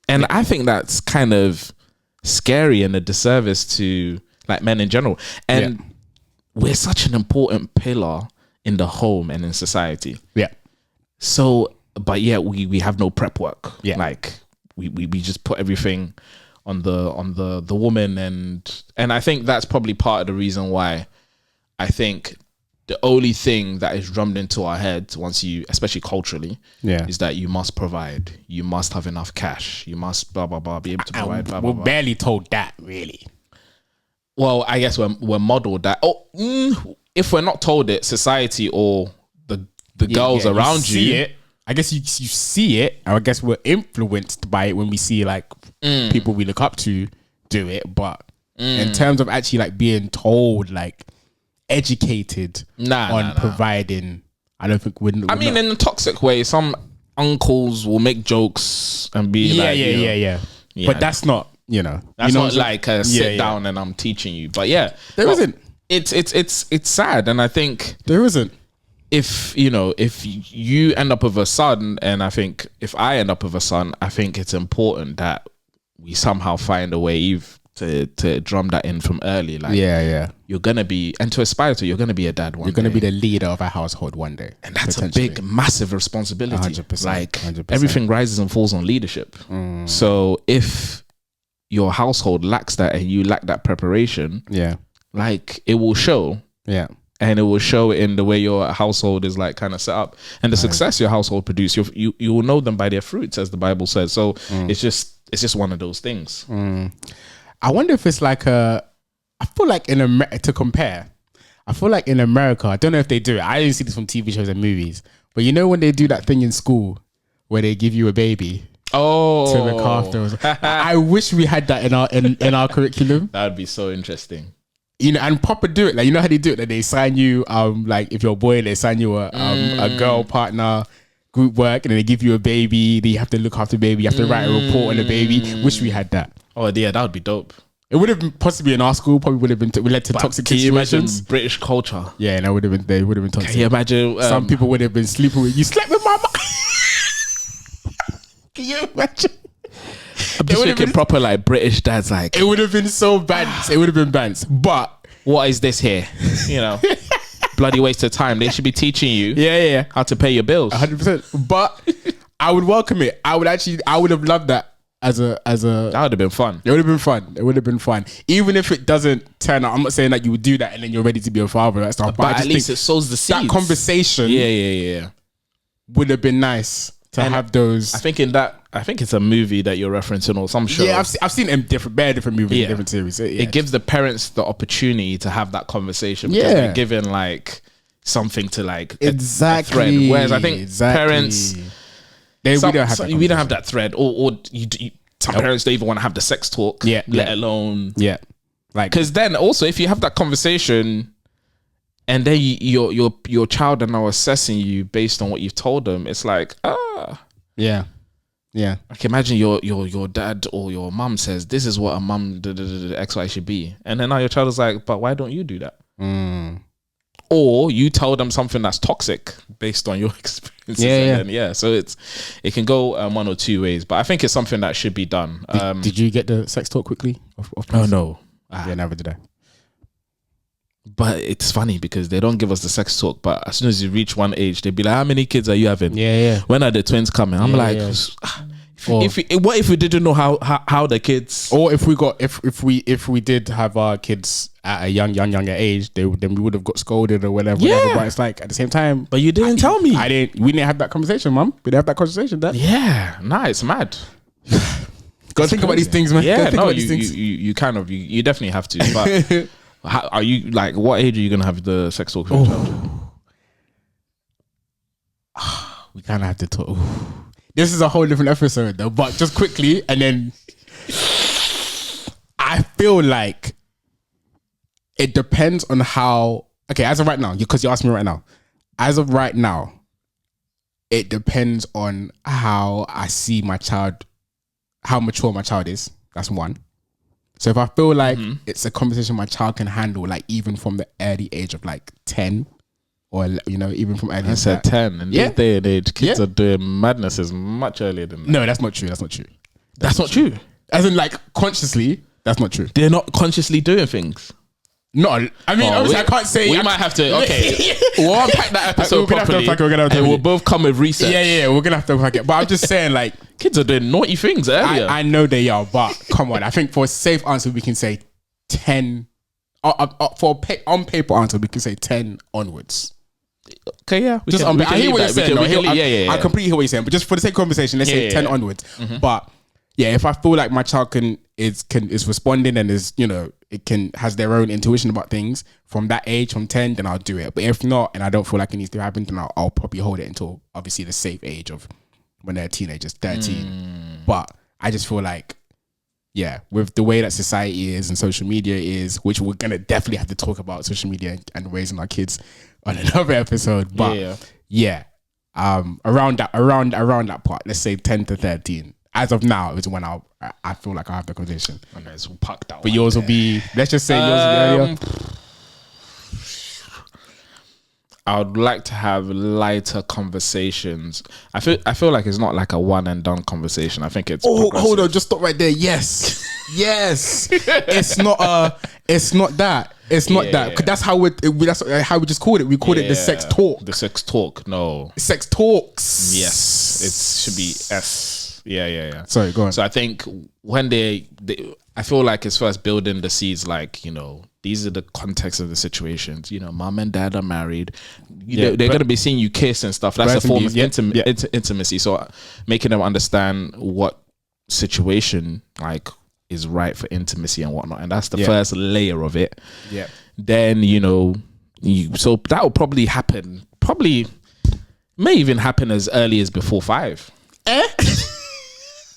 And I think that's kind of scary and a disservice to like men in general. And we're such an important pillar in the home and in society.
Yeah.
So, but yeah, we have no prep work.
Yeah.
Like we just put everything on the woman and I think that's probably part of the reason why I think the only thing that is drummed into our head once you, especially culturally, is that you must provide, you must have enough cash, you must blah blah blah be able to provide. Blah, blah,
we're barely told that, really.
Well, I guess we're modeled that. If we're not told it, society or the girls around you.
I guess you see it, and I guess we're influenced by it when we see like people we look up to do it. But in terms of actually like being told, like educated on providing, I don't think we're
I mean, in a toxic way, some uncles will make jokes and be
yeah. But that's not,
that's not like a sit down and I'm teaching you. But yeah,
there isn't.
It's sad, and I think
there isn't.
If you end up with a son, and I think if I end up with a son, I think it's important that we somehow find a way to drum that in from early. Like, you're gonna be, and to aspire to, you're gonna be a dad one day.
You're gonna be the leader of a household one day,
and that's a big, massive responsibility.
100%,
like
100%.
Everything rises and falls on leadership. So if your household lacks that and you lack that preparation, like it will show.
Yeah.
and it will show in the way your household is like kind of set up and the success your household produce. You will know them by their fruits, as the Bible says. So it's just one of those things.
I wonder if it's like I feel like in America, to compare, I feel like in America, I don't know if they do it. I didn't see this from TV shows and movies, but you know when they do that thing in school where they give you a baby to look after. I wish we had that in our curriculum.
That would be so interesting.
You know, and proper do it. Like, you know how they do it? That they sign you, like if you're a boy, they sign you a girl partner, group work, and then they give you a baby. Then you have to look after the baby. You have to write a report on the baby. Wish we had that.
Oh yeah, that would be dope.
It would have been possibly in our school. Probably would have been led to toxic situations.
Can you imagine British culture?
Yeah, and would have been. They would have been toxic.
Can you imagine?
Some people would have been sleeping with you. Slept with my mom. Can you imagine?
I'm just thinking proper like British dads. Like
it would have been so bad. It would have been bad. But
what is this here? You know, bloody waste of time. They should be teaching you.
Yeah.
How to pay your bills.
100%. But I would welcome it. I would have loved that as a.
That would have been fun.
It would have been fun. It would have been fun. Even if it doesn't turn out. I'm not saying that you would do that and then you're ready to be a father. That stuff.
But at least it sows the seeds.
That conversation.
Yeah.
Would have been nice to have those.
I think it's a movie that you're referencing or some show.
Yeah, I've seen different movies, different series. Yeah.
It gives the parents the opportunity to have that conversation because they're given like something to like a thread. Whereas I think parents, we don't have that thread, or some parents don't even want to have the sex talk. Let alone
like
because then also if you have that conversation. And then your child are now assessing you based on what you've told them. It's like,
yeah.
Like imagine your dad or your mum says, this is what a mum XY should be. And then now your child is like, but why don't you do that? Or you tell them something that's toxic based on your experiences. So it can go one or two ways. But I think it's something that should be done.
Did you get the sex talk quickly?
Oh, no.
Yeah, never did I.
But it's funny because they don't give us the sex talk. But as soon as you reach one age, they'd be like, how many kids are you having?
Yeah.
When are the twins coming? I'm like, what if we didn't know how the kids...
Or if we did have our kids at a younger age, then we would have got scolded or whatever. But it's like, at the same time...
But you didn't tell me.
We didn't have that conversation, Mum. We didn't have that conversation, Dad.
Yeah. Nah, it's mad.
Gotta think about these things, man.
Yeah, no, you definitely have to. But... How, are you like? What age are you gonna have the sex talk with your child?
We kind of have to talk. This is a whole different episode, though. But just quickly, and then I feel like it depends on how. Okay, as of right now, because you asked me right now. As of right now, it depends on how I see my child, how mature my child is. That's one. So if I feel like it's a conversation my child can handle, like even from the early age of like 10 or, even from early.
I said 10. In this day and age, kids are doing madnesses much earlier than that.
No, that's not true. That's
not true.
As in like consciously, that's not true.
They're not consciously doing things.
No, I mean, obviously I can't say.
We might have to, okay. We'll unpack that episode properly. And we'll both come with research.
Yeah, we're going to have to unpack it. But I'm just saying, like,
kids are doing naughty things earlier.
I know they are, but come on. I think for a safe answer, we can say 10. On paper answer, we can say 10 onwards.
Okay, yeah.
I hear what you're saying. I completely hear what you're saying. But just for the sake of conversation, let's say 10 onwards. But yeah, if I feel like my child is responding and is, has their own intuition about things from that age, from 10, then I'll do it. But if not, and I don't feel like it needs to happen, then I'll probably hold it until obviously the safe age of when they're teenagers, 13. But I just feel like, with the way that society is and social media is, which we're gonna definitely have to talk about social media and raising our kids on another episode. But around that part, let's say 10 to 13. As of now, is when I feel like I have the conversation.
And it's packed out.
But yours will be, let's just say yours will be earlier.
I would like to have lighter conversations. I feel like it's not like a one and done conversation. I think it's
hold on, just stop right there. Yes. It's not that. It's not that. Cause that's how we just called it. We called it the sex talk.
The sex talk. No.
Sex talks.
Yes. It should be S. course. Yeah.
Sorry, go on.
So I think when I feel like it's first building the seeds, like, you know, these are the context of the situations. You know, mom and dad are married. They're going to be seeing you kiss and stuff. That's a form of intimacy. So making them understand what situation like is right for intimacy and whatnot. And that's the first layer of it.
Yeah.
Then, you know, so that will probably happen. May even happen as early as before 5.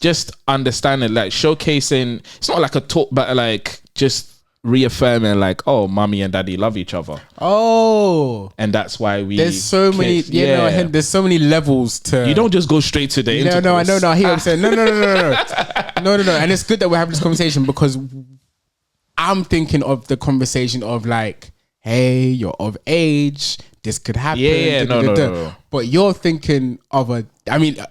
Just understanding, like showcasing. It's not like a talk, but like just reaffirming, like, oh, mommy and daddy love each other.
Oh,
and that's why
there's so many. There's so many levels to.
You don't just go straight to the intercourse.
No. I know. I hear what I'm saying. No. No. And it's good that we're having this conversation because I'm thinking of the conversation of like, hey, you're of age. This could happen.
Yeah. No.
But you're thinking of when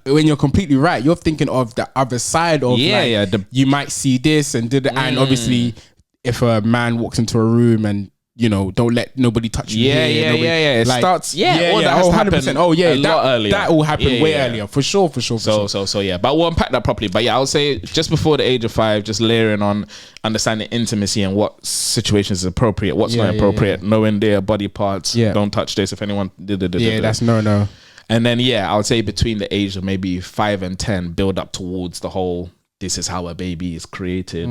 you're completely right, you're thinking of the other side of you might see this and and obviously if a man walks into a room and, you know, don't let nobody touch you.
Yeah. It starts. All that has 100%.
Oh yeah,
a lot earlier.
That will happen way earlier for sure.
So yeah, but we'll unpack that properly. But yeah, I would say just before the age of 5, just layering on understanding intimacy and what situations is appropriate, what's not appropriate, knowing their body parts. Don't touch this if anyone did.
That's no.
And then I would say between the age of maybe 5 and 10, build up towards the whole. This is how a baby is created,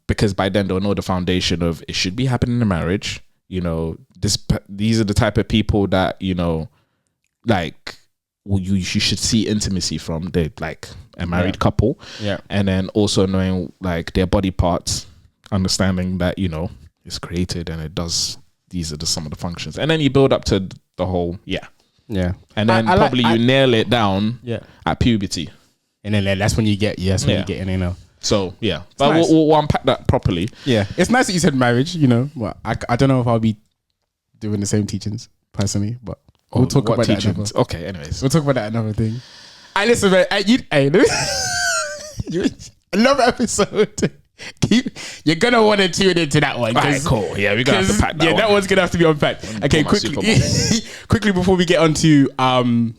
because by then they'll know the foundation of it should be happening in marriage. You know, these are the type of people that, you know, like you should see intimacy from. They like a married couple, and then also knowing like their body parts, understanding that, you know, it's created and it does. These are some of the functions, and then you build up to the whole and then you nail it down at puberty.
And then that's when you get, you get in, you know.
So, but nice. we'll unpack that properly.
Yeah. It's nice that you said marriage, you know. Well, I don't know if I'll be doing the same teachings, personally, but we'll talk about that.
Okay, anyways.
We'll talk about that another thing. Listen, man, another episode. You're going to want to tune into that one.
Alright, cool. Yeah, we're going to have to pack that one.
That one's going to have to be unpacked. Okay, quickly before we get on to...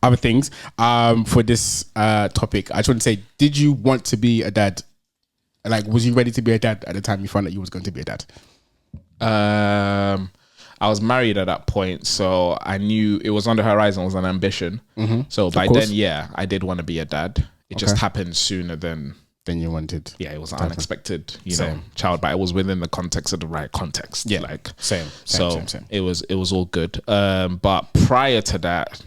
other things for this topic, I just want to say, did you want to be a dad? Like, was you ready to be a dad at the time you found out you was going to be a dad?
I was married at that point, so I knew it was on the horizon. It was an ambition. So by then, I did want to be a dad. It just happened sooner than
you wanted.
Yeah, it was an unexpected, know, child, but it was within the context of the right context. Yeah, like
same.
It was all good. But prior to that,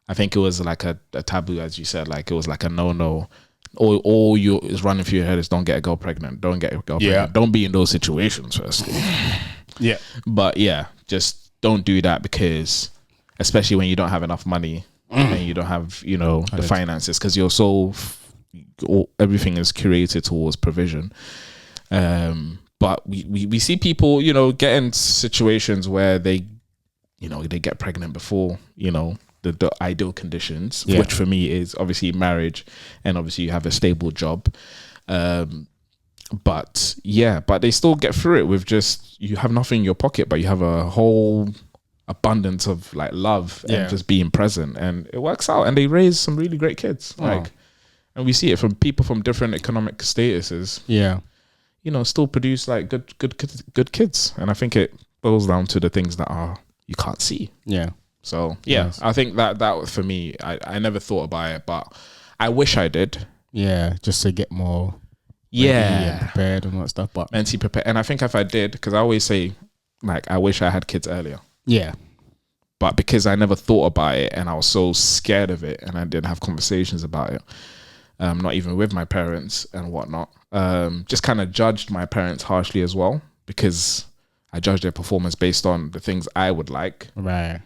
I think it was like a taboo, as you said. Like it was like a no. All you is running through your head is don't get a girl pregnant. Don't get a girl pregnant. Don't be in those situations firstly. But just don't do that, because especially when you don't have enough money and you don't have, you know, the finances, because you're so everything is curated towards provision. But we see people, you know, get in situations where they get pregnant before, you know, the ideal conditions, which for me is obviously marriage, and obviously you have a stable job. But they still get through it with just, you have nothing in your pocket, but you have a whole abundance of like love and just being present, and it works out, and they raise some really great kids. Like, and we see it from people from different economic statuses. You know, still produce like good kids, and I think it boils down to the things that you can't see. So nice. I think that for me, I never thought about it, but I wish I did.
Just to get more and prepared and all that stuff. But
mentally prepared, and I think if I did, because I always say, like, I wish I had kids earlier. But because I never thought about it, and I was so scared of it, and I didn't have conversations about it, not even with my parents and whatnot, just kind of judged my parents harshly as well, because I judged their performance based on the things I would like.
Right.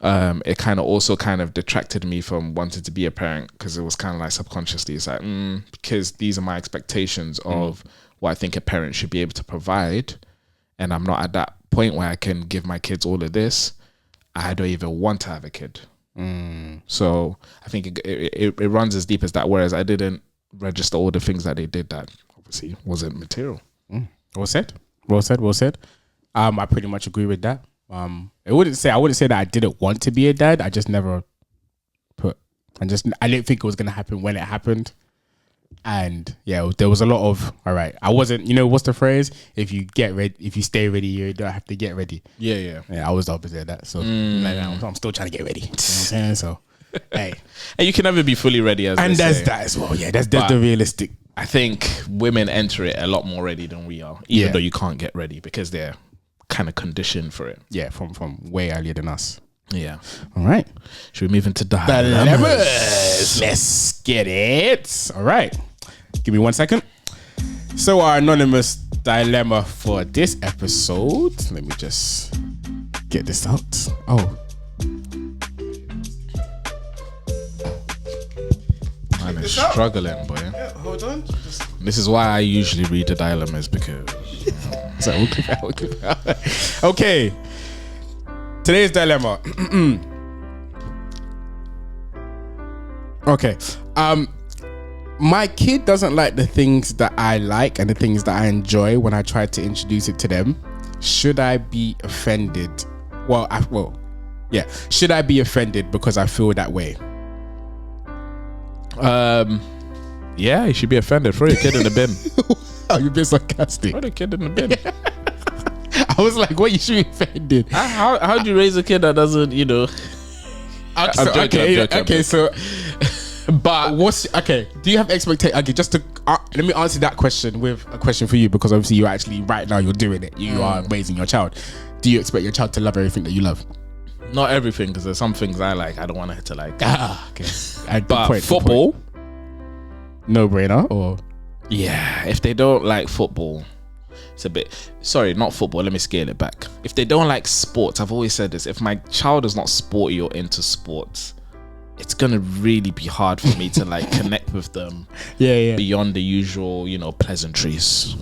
It kind of detracted me from wanting to be a parent, because it was kind of like subconsciously, it's like, because these are my expectations of what I think a parent should be able to provide, and I'm not at that point where I can give my kids all of this. I don't even want to have a kid. So I think it runs as deep as that, whereas I didn't register all the things that they did that obviously wasn't material.
Well said. I pretty much agree with that. I wouldn't say that I didn't want to be a dad. I just never put and just I didn't think it was gonna happen when it happened. And yeah, there was a lot of all right. I wasn't, what's the phrase? If you get ready, if you stay ready, you don't have to get ready.
Yeah.
I was the opposite of that. So I'm still trying to get ready. You know what I'm saying? So hey,
and you can never be fully ready
and there's that as well. Yeah, that's the realistic.
I think women enter it a lot more ready than we are, even though you can't get ready because they're kind of conditioned for it.
Yeah, from way earlier than us.
Yeah.
All right.
Should we move into dilemmas?
Let's get it. All right. Give me 1 second. So our anonymous dilemma for this episode. Let me just get this out. Oh.
Man, it's struggling, boy.
Yeah, hold on.
This is why I usually read the dilemmas because...
So we'll keep it out. Okay. Today's dilemma. Okay. My kid doesn't like the things that I like and the things that I enjoy when I try to introduce it to them. Should I be offended? Should I be offended because I feel that way?
Yeah, you should be offended. Throw your kid in the bin.
Oh, you're being sarcastic.
Throw the kid in the bin.
I was like, what, you should be offended?
How do you raise a kid that doesn't, I'm joking.
So but do you have expectation? Okay, just to let me answer that question with a question for you, because obviously you're actually right now you're doing it. You are raising your child. Do you expect your child to love everything that you love?
Not everything, because there's some things I like I don't want her to like.
Okay.
But football,
no brainer. Or
yeah, if they don't like football, it's a bit. Sorry, not football. Let me scale it back. If they don't like sports, I've always said this. If my child is not sporty or into sports, it's gonna really be hard for me to like connect with them. Beyond the usual, pleasantries.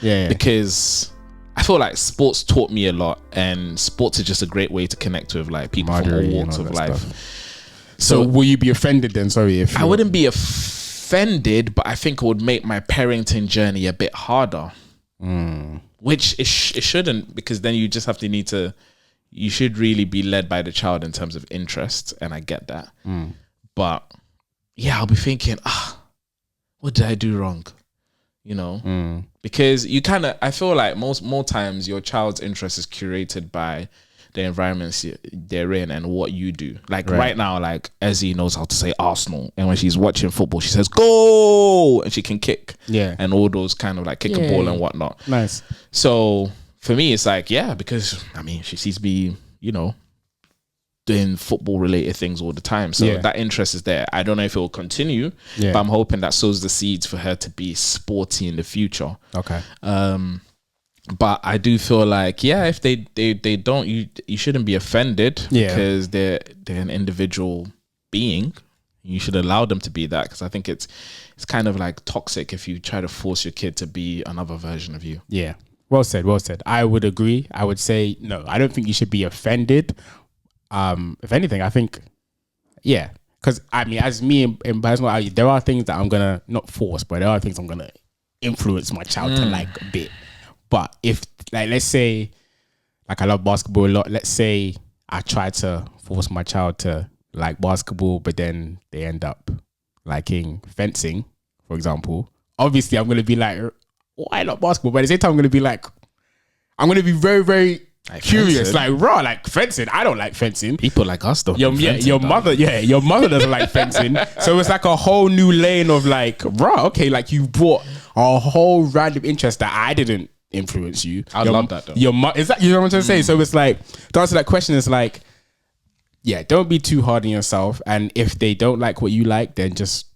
Because I feel like sports taught me a lot, and sports is just a great way to connect with like people from all walks of life. Stuff.
So will you be offended then? Sorry, if
I wouldn't be offended, but I think it would make my parenting journey a bit harder. Which it shouldn't, because then you just have to you should really be led by the child in terms of interest, and I get that. But yeah, I'll be thinking, what did I do wrong? Because you I feel like more times your child's interest is curated by the environments they're in and what you do. Like right now, like Ezzy knows how to say Arsenal, and when she's watching football, she says "Go!" and she can kick, and all those kind of like kick a ball and whatnot.
Nice.
So for me, it's like because she sees me, doing football related things all the time, so that interest is there. I don't know if it will continue, but I'm hoping that sows the seeds for her to be sporty in the future.
Okay.
But I do feel like if they don't, you shouldn't be offended, because they're an individual being. You should allow them to be that, because I think it's kind of like toxic if you try to force your kid to be another version of you.
Yeah. Well said. I would agree. I would say no. I don't think you should be offended. If anything, I think, because as me in personal, there are things that I'm gonna not force, but there are things I'm gonna influence my child to like a bit. But if, like, let's say, like, I love basketball a lot. Let's say I try to force my child to like basketball, but then they end up liking fencing, for example. Obviously, I'm gonna be like, why not basketball? But at the same time, I'm gonna be like, I'm gonna be very, very curious, fencing. Like fencing. I don't like fencing.
People like us though.
Your mother doesn't like fencing. So it's like a whole new lane of like, okay, like you brought a whole random interest that I didn't influence you.
I love that though.
Is that, you know what I'm trying to say? So it's like, to answer that question is like, don't be too hard on yourself. And if they don't like what you like, then just,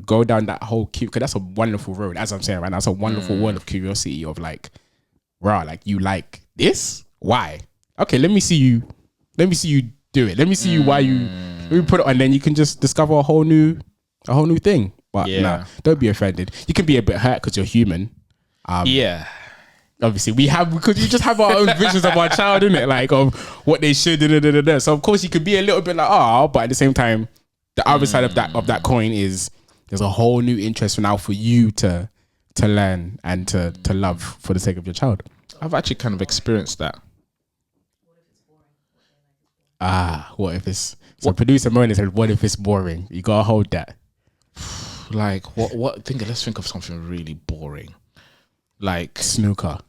go down that whole queue, because that's a wonderful road. As I'm saying right now, it's a wonderful world of curiosity of like, like you like this? Why? Okay, let me see you do it. Let me see you why you let me put it on, and then you can just discover a whole new thing. But nah, don't be offended. You can be a bit hurt because you're human. Obviously because you just have our own visions of our child, innit? Like of what they should do. So of course you could be a little bit like, but at the same time, the other side of that coin is there's a whole new interest now for you to learn and to love for the sake of your child.
I've actually kind of experienced that.
What if it's... So producer Mona said, what if it's boring? You gotta hold that.
Like, let's think of something really boring. Like...
Snooker.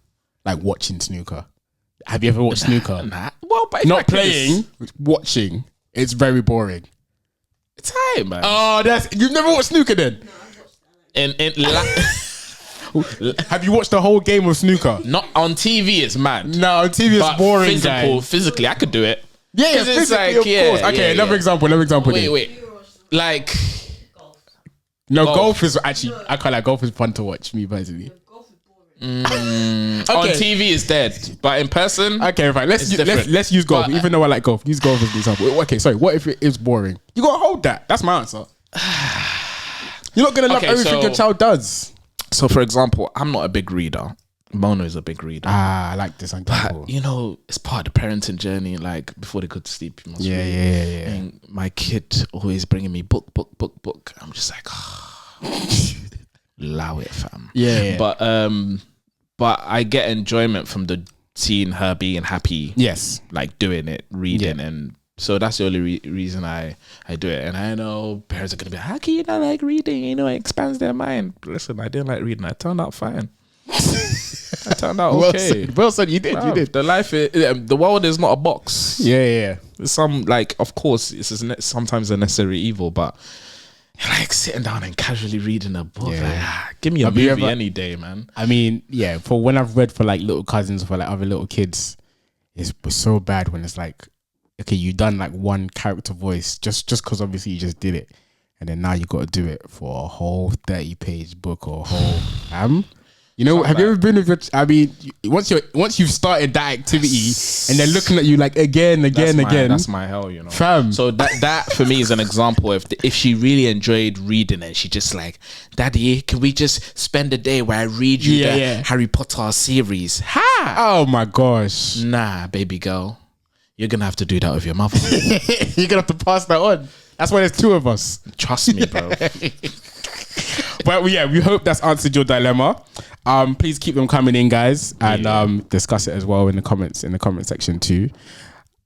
Like watching snooker. Have you ever watched snooker?
Nah. Well, but
not playing, watching. It's very boring.
It's high, man.
Oh, you've never watched snooker then?
No,
Have you watched the whole game of snooker?
Not on TV, it's mad.
No, on TV it's boring.
Physically, I could do it.
Yeah, it's like, of course. Okay, another example.
Wait. Like,
golf is actually, I can't like golf is fun to watch, me personally.
On TV is dead, but in person,
okay, fine. Let's use golf. Even though I like golf, use golf as an example. Okay, sorry. What if it is boring? You gotta hold that. That's my answer. You're not gonna love everything your child does.
So, for example, I'm not a big reader. Mona is a big reader.
I like this.
But you know, it's part of the parenting journey. Like before they go to sleep, you must read.
Yeah.
And my kid always bringing me book. I'm just like, allow it, fam.
Yeah.
But I get enjoyment from seeing her being happy.
Yes.
Like doing it, reading, and so that's the only reason I do it. And I know parents are gonna be like, how can you not like reading? You know, it expands their mind. Listen, I didn't like reading. I turned out fine. I turned out okay.
Well said, you did. You did.
The world is not a box.
Yeah.
Some of course, it's sometimes a necessary evil, but like sitting down and casually reading a book, give me a movie any day, man. I
mean, for when I've read for like little cousins, for like other little kids, it's so bad when it's like, okay, you done like one character voice just because obviously you just did it, and then now you got to do it for a whole 30-page book or a whole You know, have you ever been with your? I mean, once you've started that activity and they're looking at you like again.
That's my hell, you know,
fam.
So that for me is an example of if she really enjoyed reading and she just like, Daddy, can we just spend a day where I read you the Harry Potter series?
Oh my gosh.
Nah, baby girl, you're gonna have to do that with your mother.
You're gonna have to pass that on. That's why there's two of us.
Trust me, bro.
But we hope that's answered your dilemma. Please keep them coming in, guys, and discuss it as well in the comment section too.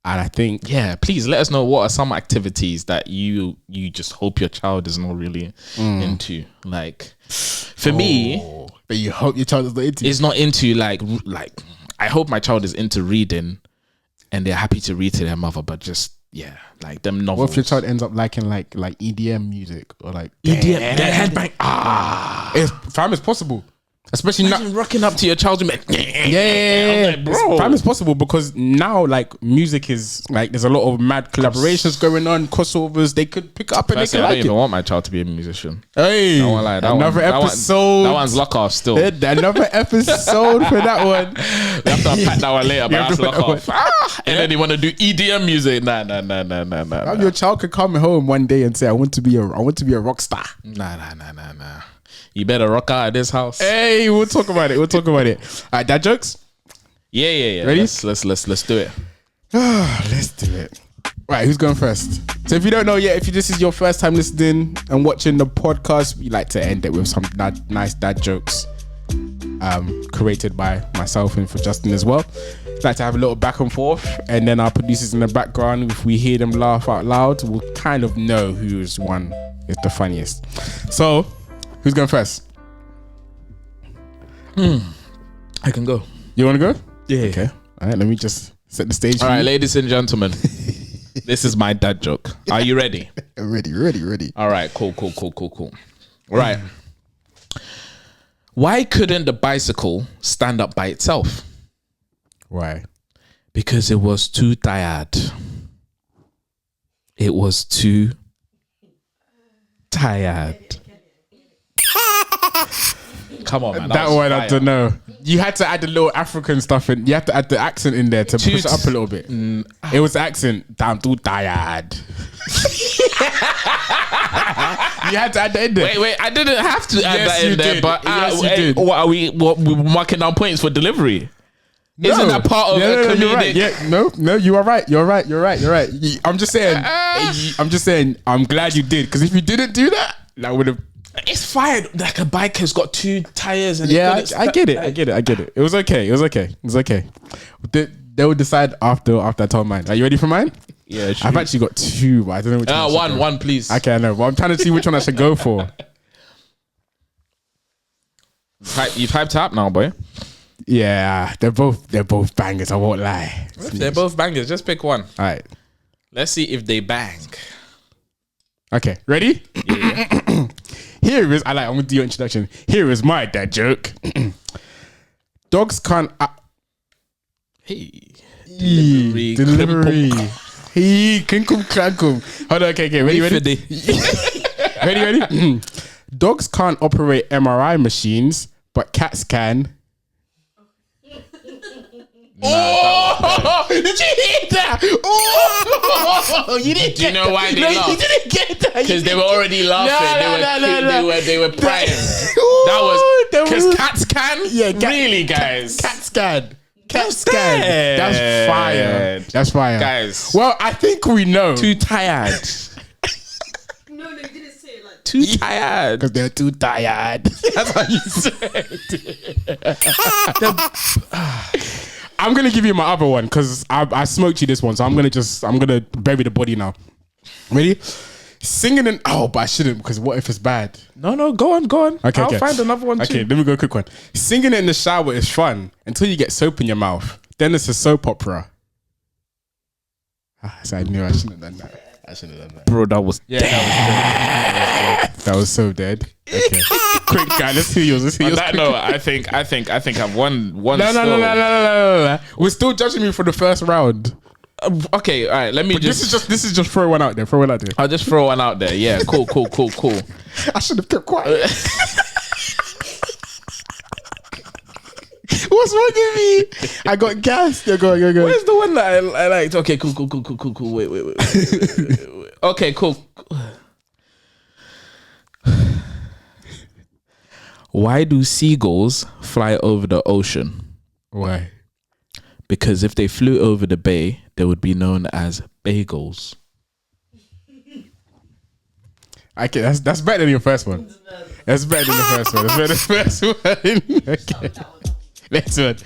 And I think
please let us know what are some activities that you just hope your child is not really into. Like for me,
but you hope your child is not into.
Is not into like I hope my child is into reading, and they're happy to read to their mother, but just like them novels.
What if your child ends up liking like EDM music or like
EDM headbang?
It's possible. Especially now,
rocking up to your child's like,
bro. Time is possible because now like music is like there's a lot of mad collaborations going on, crossovers. They could pick up and they could
I don't even want my child to be a musician.
Hey, another episode.
That one's lock off still.
Another episode for that one.
We have to unpack that one later, but that's lock off. And then they want to do EDM music. Nah.
Your child could come home one day and say, "I want to be a rock star."
Nah. You better rock out of this house.
Hey, we'll talk about it. All right, dad jokes?
Yeah.
Ready?
Let's do it.
Let's do it. Right, who's going first? So if you don't know yet, if this is your first time listening and watching the podcast, we like to end it with some nice dad jokes created by myself and for Justin as well. Like to have a little back and forth, and then our producers in the background, if we hear them laugh out loud, we'll kind of know who's one is the funniest. So who's going first?
I can go.
You want to go?
Yeah.
Okay. All right, let me just set the stage.
All right, ladies and gentlemen, this is my dad joke. Are you ready?
Ready.
All right, cool. All right. Why couldn't the bicycle stand up by itself?
Why?
Because it was too tired. It was too tired. Come on, man.
That one, fire. I don't know. You had to add a little African stuff in. You have to add the accent in there to push it up a little bit. It was the accent. I'm too tired. You had to add that in there.
Wait. I didn't have to add that in there.
Did.
But
yes, you did.
What are we marking down points for delivery? No. Isn't that part of a comedic?
You're right. Yeah, no, you are right. You're right. I'm just saying. I'm glad you did, because if you didn't do that, that would have.
It's fine. Like a bike has got two tires. And
I get it. It was okay. They will decide after I told mine. Are you ready for mine?
Yeah,
I've actually got 2, but I don't know which one.
One, please.
Okay, I know, but I'm trying to see which one I should go for.
You've hyped up now, boy.
Yeah, they're both bangers. I won't lie.
They're both bangers. Just pick one.
All right.
Let's see if they bang.
Okay, ready?
Yeah.
Here is. I'm gonna do your introduction. Here is my dad joke. Dogs can't.
Hey.
Delivery. Hey, kinkum clankum. Hold on. Okay. Ready? Ready? Dogs can't operate MRI machines, but cats can. Oh! Did you hear that? Oh! You didn't.
Do you know why they laughed?
You didn't get that
because they were already laughing.
No.
They were praying. That was because cats can.
Yeah,
really, guys.
Cats can. Cats can. That's fire. That's fire,
guys.
Well, I think we know.
Too tired.
No, you didn't say it like.
Too tired.
Because they're too tired. That's what you said. I'm gonna give you my other one because I smoked you this one, so I'm gonna bury the body now. Ready? Singing and but I shouldn't because what if it's bad?
No, go on.
Okay,
I'll find another one too.
Okay, let me go a quick one. Singing in the shower is fun until you get soap in your mouth. Then it's a soap opera. So I knew I shouldn't have done that.
Bro, that was
that was so dead. Okay, quick guy, let's hear yours.
No, I think I've won.
No. We're still judging me for the first round.
Okay, all right. Let me
This is just throw one out there.
I'll just throw one out there. Yeah, cool.
I should have kept quiet. What's wrong with me? I got gassed. Go.
Where's the one that I liked? Okay, cool. Wait. Okay, cool. Why do seagulls fly over the ocean?
Why?
Because if they flew over the bay, they would be known as bagels.
Okay, that's better than your first one. That's better than the first one. Okay. Next one.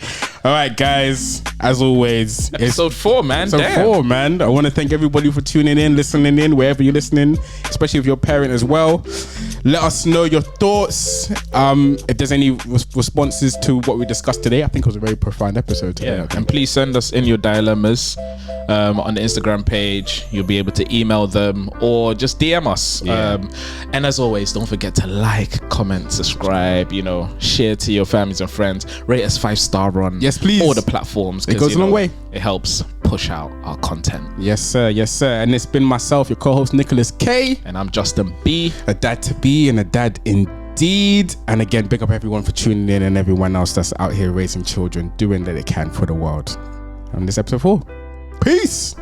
All right, guys. As always,
episode 4, man.
Episode 4, man. I want to thank everybody for tuning in, listening in, wherever you're listening, especially if you're a parent as well. Let us know your thoughts. If there's any responses to what we discussed today, I think it was a very profound episode today.
Yeah, and please send us in your dilemmas on the Instagram page. You'll be able to email them or just DM us. Yeah. And as always, don't forget to like, comment, subscribe, share to your families and friends. Rate us 5-star on all the platforms.
It goes a long way.
It helps push out our content.
Yes, sir. And it's been myself, your co-host, Nicholas K.
And I'm Justin B.
A dad to be and a dad indeed. And again, big up everyone for tuning in and everyone else that's out here raising children, doing that they can for the world. And this episode 4. Peace.